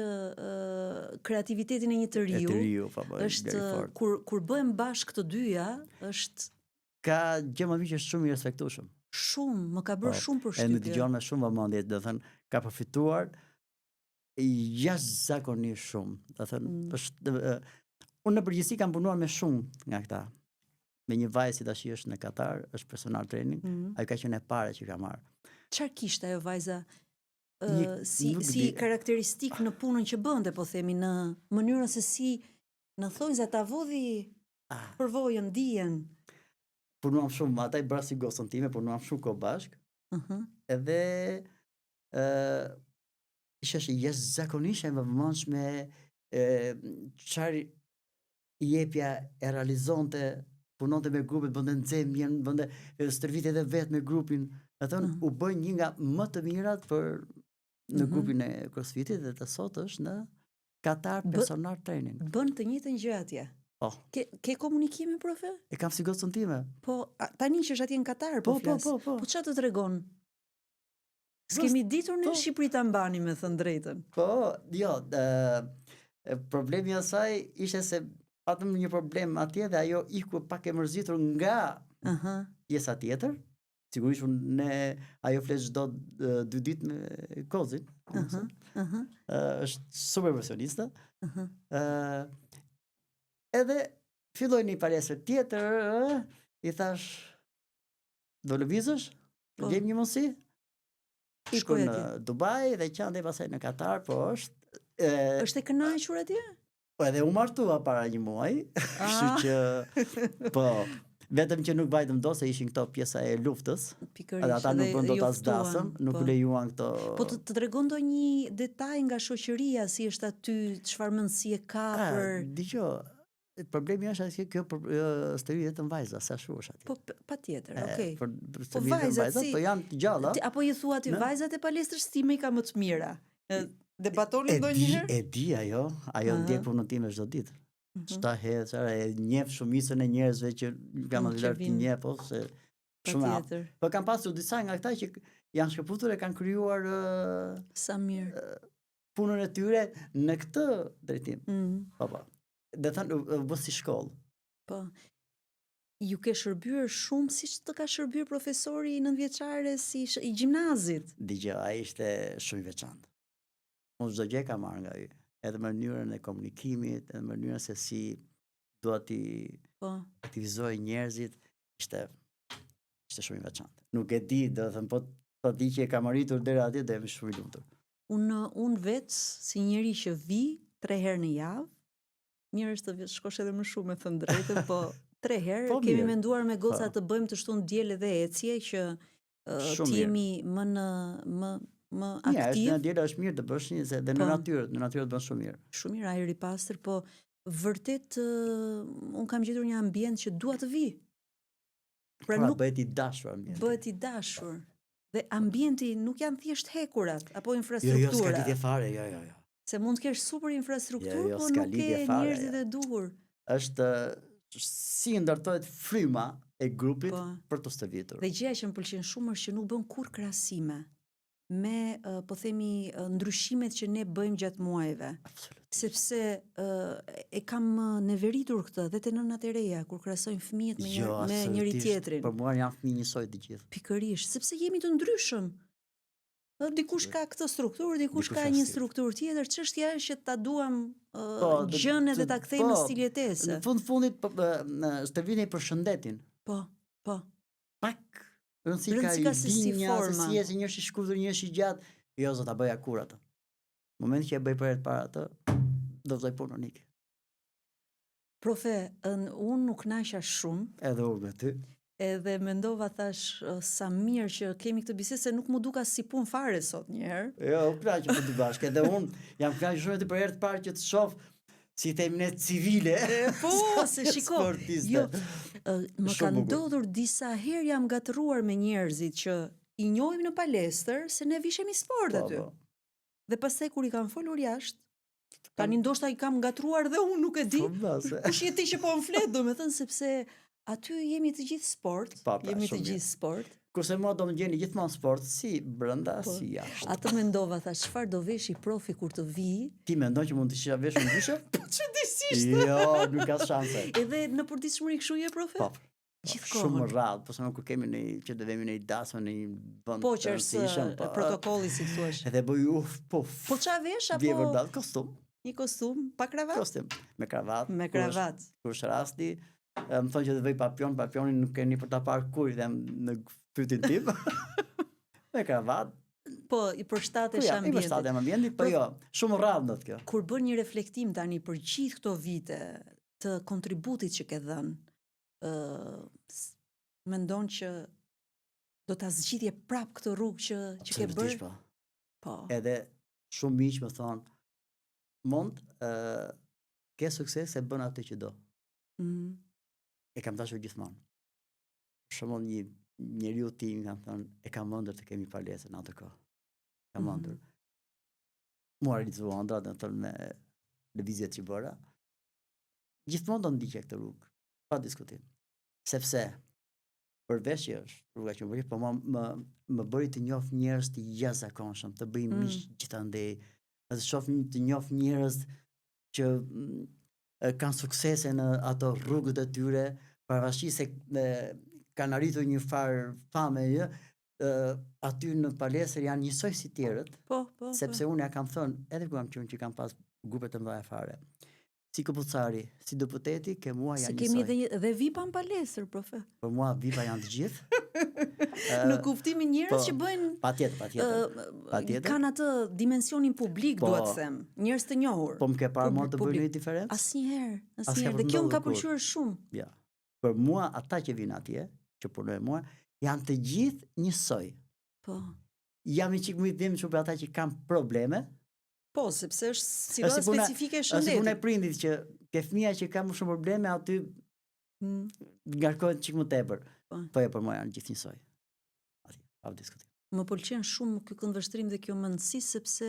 kreativitetin e një të riu. E të riu, po, është kur bëhen bashkë të dyja, është ka gjë më që është shumë i respektueshëm. Shumë, më ka bërë shumë përshtypje. E më dëgjon me shumë vëmendje, do thënë, ka përfituar jashtëzakonisht shumë. Do thënë, është unë në përgjithësi kam punuar me shumë nga këta. Me një vajzë si tash është në Katar, është personal training, ai ka qenë e para që ka marrë. Çfarë kishte ajo vajza si karakteristik në punën që bënte, po themi, në mënyrën se si në thonjza ta vodhi përvojën, dijen. Punuam shumë, ata i bëra si gosën time, punuam shumë kohë bashk. Edhe ishte jashtëzakonisht e vëmendshme, çfarë jepja e realizonte, punonte me grupet, bënte nxemje, bënte stërvitje edhe vetë me grupin. U bë një nga më të mirat në grupin e CrossFitit dhe të sot është në Qatar personal training. Bën të njëjtën gjë atje. Po. Ke komunikime, profe? E kam si gocën time. Po, tani që është atje në Katar, po flas. Po çfarë të tregon? S'kemi ditur në Shqipëri ta mbani, me thënë drejtën. Po, jo, problemi i saj ishte se patëm një problem atje dhe ajo iku pak e mërzitur nga pjesa tjetër. Sigurisht ajo flet çdo 2 ditë me Kozin. Është super profesioniste. Edhe filloi një palestër tjetër, i thash, do lëvizësh? Vjen një mundësi? Shkoj në Dubai dhe qande pasaj në Katar, po është... është e kënaqur atje? Po edhe u martua para një muaji, kështu që, po, vetëm që nuk vajtëm do se ishin këto pjesa e luftës, edhe ata nuk bën do ta zdasëm, nuk lejuan këto... Po të tregon ndonjë detaj nga shoqëria, si është aty, çfarë mendësie ka për... Dgjoj, problemi është se kjo stëri vetëm vajza, sa shush atje. Po patjetër, okay. Po vajzat po janë të gjalla. Apo i thua ti vajzat e palestrës time i ka më të mira. Debatoni ndonjëherë? E di ajo ndjek punën time çdo ditë. Çta hedh, e njeh shumicën e njerëzve që kam vëlar ti njeh, po se shumë. Po kam pasur disa nga këta që janë shkëputur e kanë krijuar sa mirë punën e tyre në këtë drejtim. Po. Dhe thënë, bë si shkollë. Po, ju ke shërbyer shumë si që të ka shërbyer profesori 9-vjeçare si i gjimnazit? Dgjoj, ai ishte shumë i veçantë. Unë çdo gjë kam marrë nga ai, edhe mënyrën e komunikimit, edhe mënyrën se si dua ti aktivizoj njerëzit, ishte shumë i veçantë. Nuk e di, do të thënë, po di që e kam arritur deri atje dhe jam shumë i lumtur. Unë vetë si njeri që vi 3 herë në javë, mirë është të shkosh edhe më shumë, me thënë drejtën, po 3 herë kemi menduar me goca të bëjmë të shtunë diele dhe ecje që të jemi më aktiv. Ja, është në diela është mirë të bësh një dhe në natyrë të bën shumë mirë. Shumë mirë, ajri i pastër, po vërtet unë kam gjetur një ambient që dua të vi. Pra nuk bëhet i dashur ambienti. Bëhet i dashur. Dhe ambienti nuk janë thjesht hekurat apo infrastruktura. Jo, s'ka lidhje fare, jo. Se mund të kesh super infrastrukturë, po nuk ke njerëzit e duhur. Është si ndërtohet fryma e grupit për të stërvitur. Dhe gjëja që më pëlqen shumë është që nuk bën kur krahasime me, po themi, ndryshimet që ne bëjmë gjatë muajve. Sepse e kam neveritur këtë dhe te nënat e reja kur krahasojnë fëmijët me njëri tjetrin. Për mua janë fëmijë njësoj të gjithë. Pikërisht, sepse jemi të ndryshëm. Dikush ka këtë strukturë, dikush ka një strukturë tjetër, çështja është që ta duam gjën edhe ta kthejmë në stil jetese. Në fundit stërvitni për shëndetin. Po. Pak rëndësi ka linja, se si një është i shkurtër, një është i gjatë, jo zot ta bëja kur atë. Në momentin që e bëj për herë të parë atë, do vëllai punën nik. Profe, unë nuk kënaqja shumë. Edhe unë me ty. Edhe mendova, thash, sa mirë që kemi këtë bisedë, se nuk më duka si punë fare sot një herë. Jo, u kënaq me ty bashkë, edhe unë jam kënaqur shumë të për herë të parë që të shoh si themne civile. Po, se shiko. Jo, më ka ndodhur disa herë jam gatëruar me njerëzit që i njohim në palestër se ne vishemi sport aty. Dhe pastaj kur i kam folur jashtë, tani ndoshta i kam gatruar dhe unë nuk e di. Kush je ti që po më flet, domethënë, sepse aty jemi të gjithë sport, Kurse mua do më gjeni gjithmonë sport, si brenda, si jashtë. Atë mendova, tha, çfarë do veshi profi kur të vi? Ti mendon që mund të isha veshur ndryshe? Po çuditësisht. Jo, nuk ka shanse. Edhe në përditshmëri kështu je profe? Po. Gjithkohën. Shumë rradh, po sa kur kemi që të vemi në një dasmë në një vend të rëndësishëm, protokolli si thuaç. Edhe bëj po. Po çfarë vesh apo? Vjen kostum. Një kostum pa kravatë? Kostum me kravatë. Me kravatë. Kur është rasti, më thonë që të vëj papionin nuk keni për ta parë kur dhe në fytin tim. Me kravatë. Po, i përshtatesh ambientit. I përshtatem ambientit, po jo, shumë rradh ndot kjo. Kur bën një reflektim tani për gjithë këto vite të kontributit që ke dhënë, mendon që do ta zgjidhje prap këtë rrugë që ke bërë? Po. Edhe shumë miq më thonë, mund ke sukses se bën atë që do. E kam dashur gjithmonë. Për shembull një njeriu tim kam thënë, e kam ëndër të kemi palesën atë kohë. Kam ëndër. Mua realizuan ëndrat me lëvizjet që bëra. gjithmonë do ndiqe këtë rrugë, pa diskutim. Sepse përveç që është rruga që më bëri, po më bëri të njoh njerëz të jashtëzakonshëm, të bëj miq gjithandej, të shoh të njoh njerëz që kanë suksese në ato rrugët e tyre, pavarësisht se kanë arritur një farë fame, aty në palestër janë njësoj si tjerët, sepse unë ja kam thënë, edhe ku kam qenë që kam pas grupe të mëdha fare. Si këpucari, si deputeti, ke mua janë njësoj. Se kemi dhe vipa në palestër, profe. Për mua vipa janë të gjithë. Në kuptimin njerëz që bëjnë... Patjetër. Kanë atë dimensionin publik, duhet të them. Njerëz të njohur. Po më ke parë mua të bëjnë një diferencë? Asnjëherë. Dhe kjo më ka pëlqyer shumë. Ja. Për mua, ata që vinë atje, që punojnë mua, janë të gjithë njësoj. Po. Jam i qik më i dhimë që për ata që kanë probleme. Po, sepse është si specifike e shëndetit. Është puna e prindit që ke fëmia që ka më shumë probleme, aty ngarkohet çik më tepër. Po për mua janë gjithë njësoj. Aty, pa diskutim. Më pëlqen shumë ky këndvështrim dhe kjo mendësi, sepse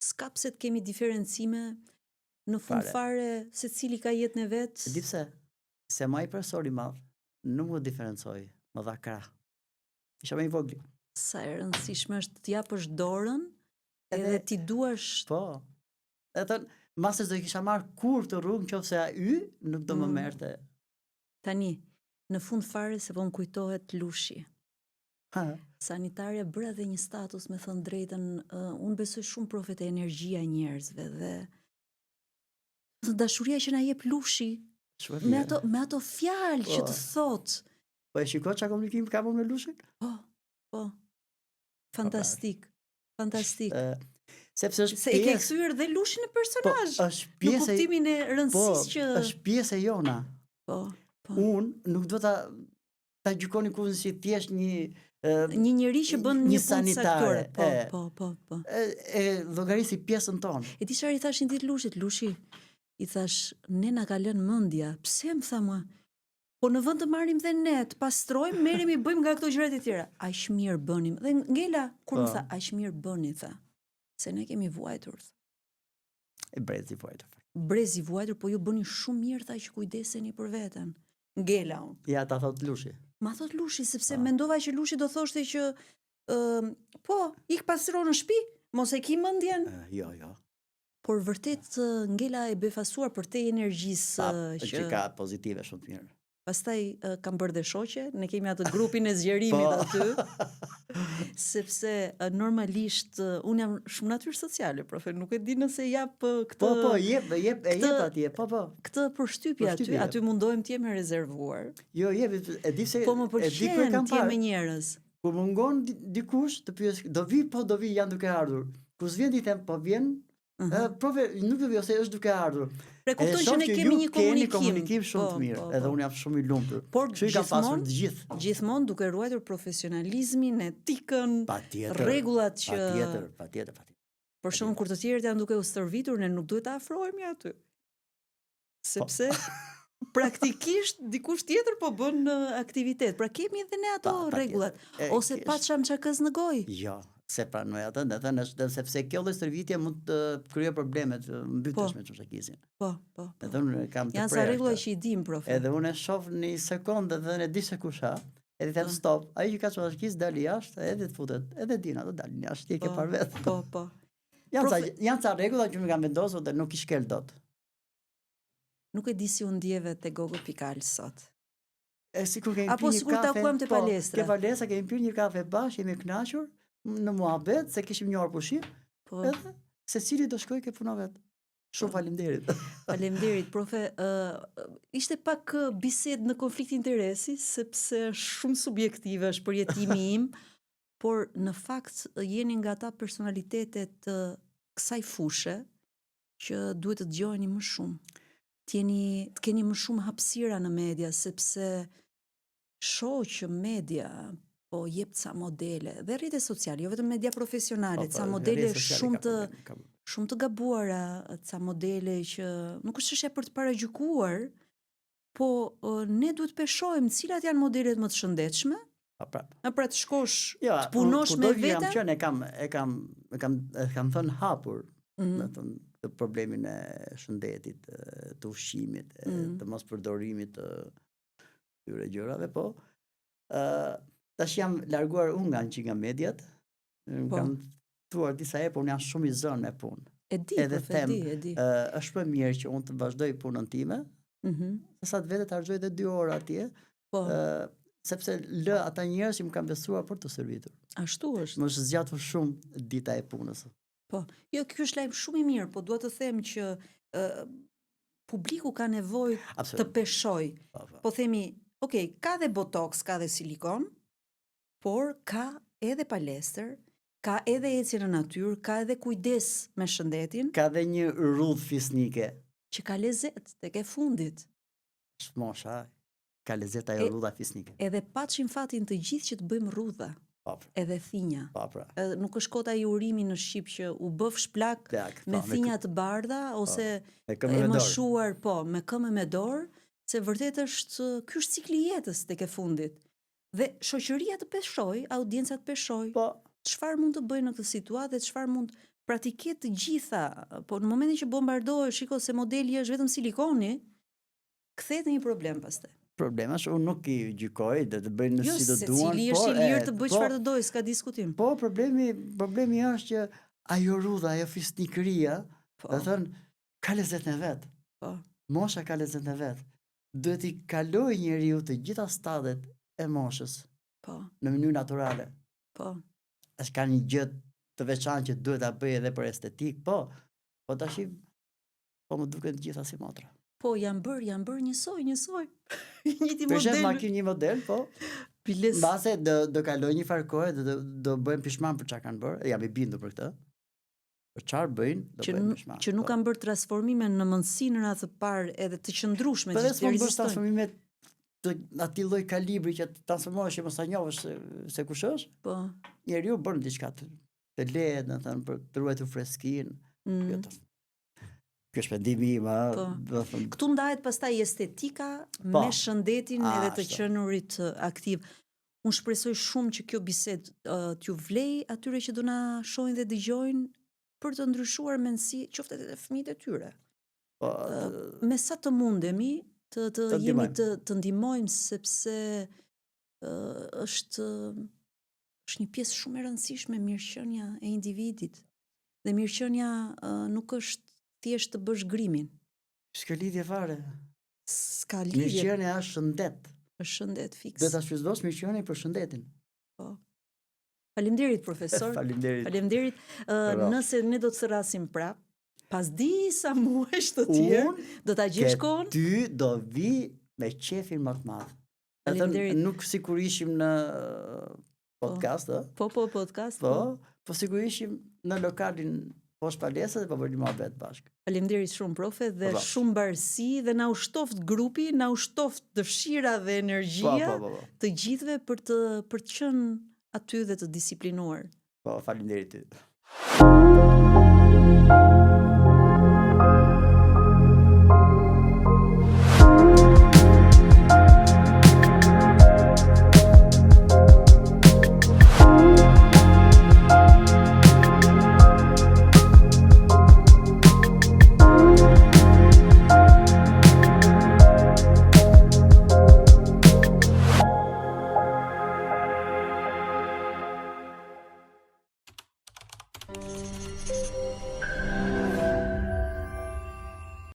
s'ka pse të kemi diferencime në fund fare secili ka jetën e vet. Di pse? Se më i profesor i madh nuk më diferencoi, më dha krah. Isha më i vogël. Sa e rëndësishme është të japësh dorën edhe ti duash... Po. E thënë, masë do kisha marrë kur të rrugë, nëse ai nuk do më merrte. Tani, në fund fare se po më kujtohet Lushi. Sanitarja bëra dhe një status, me thënë drejtën, unë besoj shumë profet e energjia e njerëzve dhe dashuria që na jep Lushi, me ato fjalë që të thot. Po e shiko çka komunikim ka me Lushin? Po. Fantastik. Fantastik. Sepse është se e ke kthyer dhe Lushin në personazh. Po, është pjesë në kuptimin e rëndësisë që është pjesë e jona. Po. Unë nuk do ta gjykoni kurrë si thjesht një njerëz që bën një punë saktore. Po. E llogarisi pjesën tonë. E di çfarë i thashin ditë Lushit, Lushi i thash, ne na ka lënë mendja. Pse më tha mua? Po në vend të marrim dhe ne, të pastrojmë, merremi bëjmë nga këto gjërat e tjera. Aq mirë bënim. Dhe Ngela kur më tha, aq mirë bëni, tha. Se ne kemi vuajtur. E brezi vuajtur. Brezi vuajtur, po ju bëni shumë mirë, tha, që kujdeseni për veten. Ngela unë. Ja, ta thot Lushi. Ma thot Lushi, sepse mendova që Lushi do thoshte që po, ik pastro në shtëpi, mos e ki mendjen. Jo. Por vërtet Ngela e befasuar për te energjisë që ka pozitive shumë të mirë. Pastaj kam bërë dhe shoqe, ne kemi atë grupin e zgjerimit aty, sepse normalisht unë jam shumë natyrë sociale, profe, nuk e di nëse jap këtë... Po, jep atje, po. Këtë përshtypje aty mundohem të jem e rezervuar. Jo, e di se... Po më pëlqen të jem me njerëz. Kur mungon dikush, të pyes, do vi, janë duke ardhur. Kur s'vjen i them, po vjen, profe, nuk do vi, ose është duke ardhur. Pra kupton që ne kemi një komunikim shumë të mirë, edhe unë jam shumë i lumtur. Por gjithmonë duke ruajtur profesionalizmin, etikën, rregullat që Patjetër. Për shkak kur të tjerët janë duke u stërvitur, ne nuk duhet të afrohemi aty. Sepse praktikisht dikush tjetër po bën aktivitet. Pra kemi edhe ne ato rregullat, ose paçam çakës në gojë. Jo. Se pranoj atë, dhe sepse kjo lloj stërvitje mund të krijojë probleme të mbytesh me çushakizin. Po. Edhe unë kam të janë sa rregulla që i dim, profe. Edhe unë e shoh në një sekondë dhe ne di se kush ka. Edhe them stop. Ai që ka çushakiz dali jashtë, edhe të futet. Edhe din ato dalin jashtë, ti e ke parë vetë. Po. Janë ca rregulla që më kanë vendosur dhe nuk i shkel dot. Nuk e di si u ndjeve te Gogo Pikal sot. Sikur kemi pirë një kafe. Apo sikur takuam te palestra. Ke palestra, kemi pirë një kafe bashkë, jemi kënaqur. Në muhabet, se kishim një orë pushim, edhe secili do shkoj ke puna vet. Shumë faleminderit. Faleminderit, profe. Ishte pak bisedë në konflikt interesi, sepse shumë subjektive është përjetimi im, por në fakt jeni nga ata personalitetet të kësaj fushë që duhet të dëgjojeni më shumë. Të keni më shumë hapësira në media, sepse shoh që media po jep ca modele dhe rrjetet sociale, jo vetëm media profesionale, ca modele shumë të gabuara, ca modele që nuk është çështje për të paragjykuar, po ne duhet peshojmë cilat janë modelet më të shëndetshme. Pra të shkosh, të punosh me veten. E kam thënë hapur, të problemin e shëndetit, të ushqimit, të mos përdorimit të këtyre gjërave, po tash jam larguar unë nga mediat, kam thuar disa herë, por unë jam shumë i zënë me punë. E di, e di. Është më mirë që unë të vazhdoj punën time, sa të vetë të harxoj edhe 2 orë atje, sepse lë ata njerëz që më kanë besuar për të servitur. Ashtu është. Më është zgjatur shumë dita e punës. Po, jo, ky është lajm shumë i mirë, po dua të them që publiku ka nevojë të peshoj. Po themi, okay, ka dhe botox, ka dhe silikon, por ka edhe palestër, ka edhe ecje në natyrë, ka edhe kujdes me shëndetin. Ka dhe një rrudh fisnike. Që ka lezet, tek e fundit. Shmosha, ka lezet ajo rrudha fisnike. Edhe patshim fatin të gjithë që të bëjmë rrudha. Edhe thinja. Nuk është kota i urimi në Shqip që u bëf shplak me thinja të bardha, ose e mëshuar, me këmbë me dorë, se vërtet është, ky është cikli i jetës tek e fundit. Dhe shoqëria të peshoj, audiencia të peshoj, çfarë mund të bëjë në këtë situatë, çfarë mund praktikisht të gjitha, po në momentin që bombardohet, shiko se modeli është vetëm silikoni, kthehet në një problem pastaj. Problema është, unë nuk i gjykoj dhe të bëjnë si të duan. Jo, secili është i lirë të bëjë çfarë të dojë, s'ka diskutim. Po, problemi është që ajo rrudha, ajo fisnikëria, do thënë, ka lezetin e vet. Mosha ka lezetin e vet. Duhet i kaloj njeriu të gjitha stadiet e moshës. Në mënyrë natyrale. Është ka një gjë të veçantë që duhet ta bëj edhe për estetik, po tash më duket të gjitha si motra. Po, janë bërë njësoj. Njëti model. Për shembull, makinë një model, po. Mbase do kaloj një farë kohe dhe do bëjmë pishman për çfarë kanë bërë. Jam i bindur për këtë. Për çfarë bëjnë, do bëjmë pishman. Që nuk kanë bërë transformime në mendësi në radhë të parë edhe të qëndrueshme që të rezistojnë. Transformime të atij lloj kalibri që të transformohesh që mos ta njohësh se kush është. Po. Njeriu bën diçka të lehtë, do të thënë, për të ruajtur freskinë. Kjo është mendimi im, Këtu ndahet pastaj estetika me shëndetin edhe të qenurit aktiv. Unë shpresoj shumë që kjo bisedë t'ju vlej atyre që do na shohin dhe dëgjojnë për të ndryshuar mendësi, qoftë edhe fëmijët e tyre. Me sa të mundemi të jemi të ndihmojmë, sepse është një pjesë shumë e rëndësishme mirëqenia e individit. Dhe mirëqenia nuk është thjesht të bësh grimin. S'ka lidhje fare. S'ka lidhje. Mirëqenia është shëndet. Është shëndet fiks. Do ta shfrytëzosh mirëqenien për shëndetin. Po. Faleminderit profesor. Faleminderit. Nëse ne do të thrasim prap, pas disa muajsh të tjerë, do ta gjesh kohën. Ty do vi me qefin më të madh. Faleminderit. Nuk sikur ishim në podcast, Po, podcast. Po sikur ishim në lokalin poshtë palesës dhe po bëjmë mohabet bashkë. Faleminderit shumë profe dhe shumë mbarësi dhe na ushtoft grupi, na ushtoft dëshira dhe energjia të gjithëve për të qenë aty dhe të disiplinuar. Po, faleminderit ty.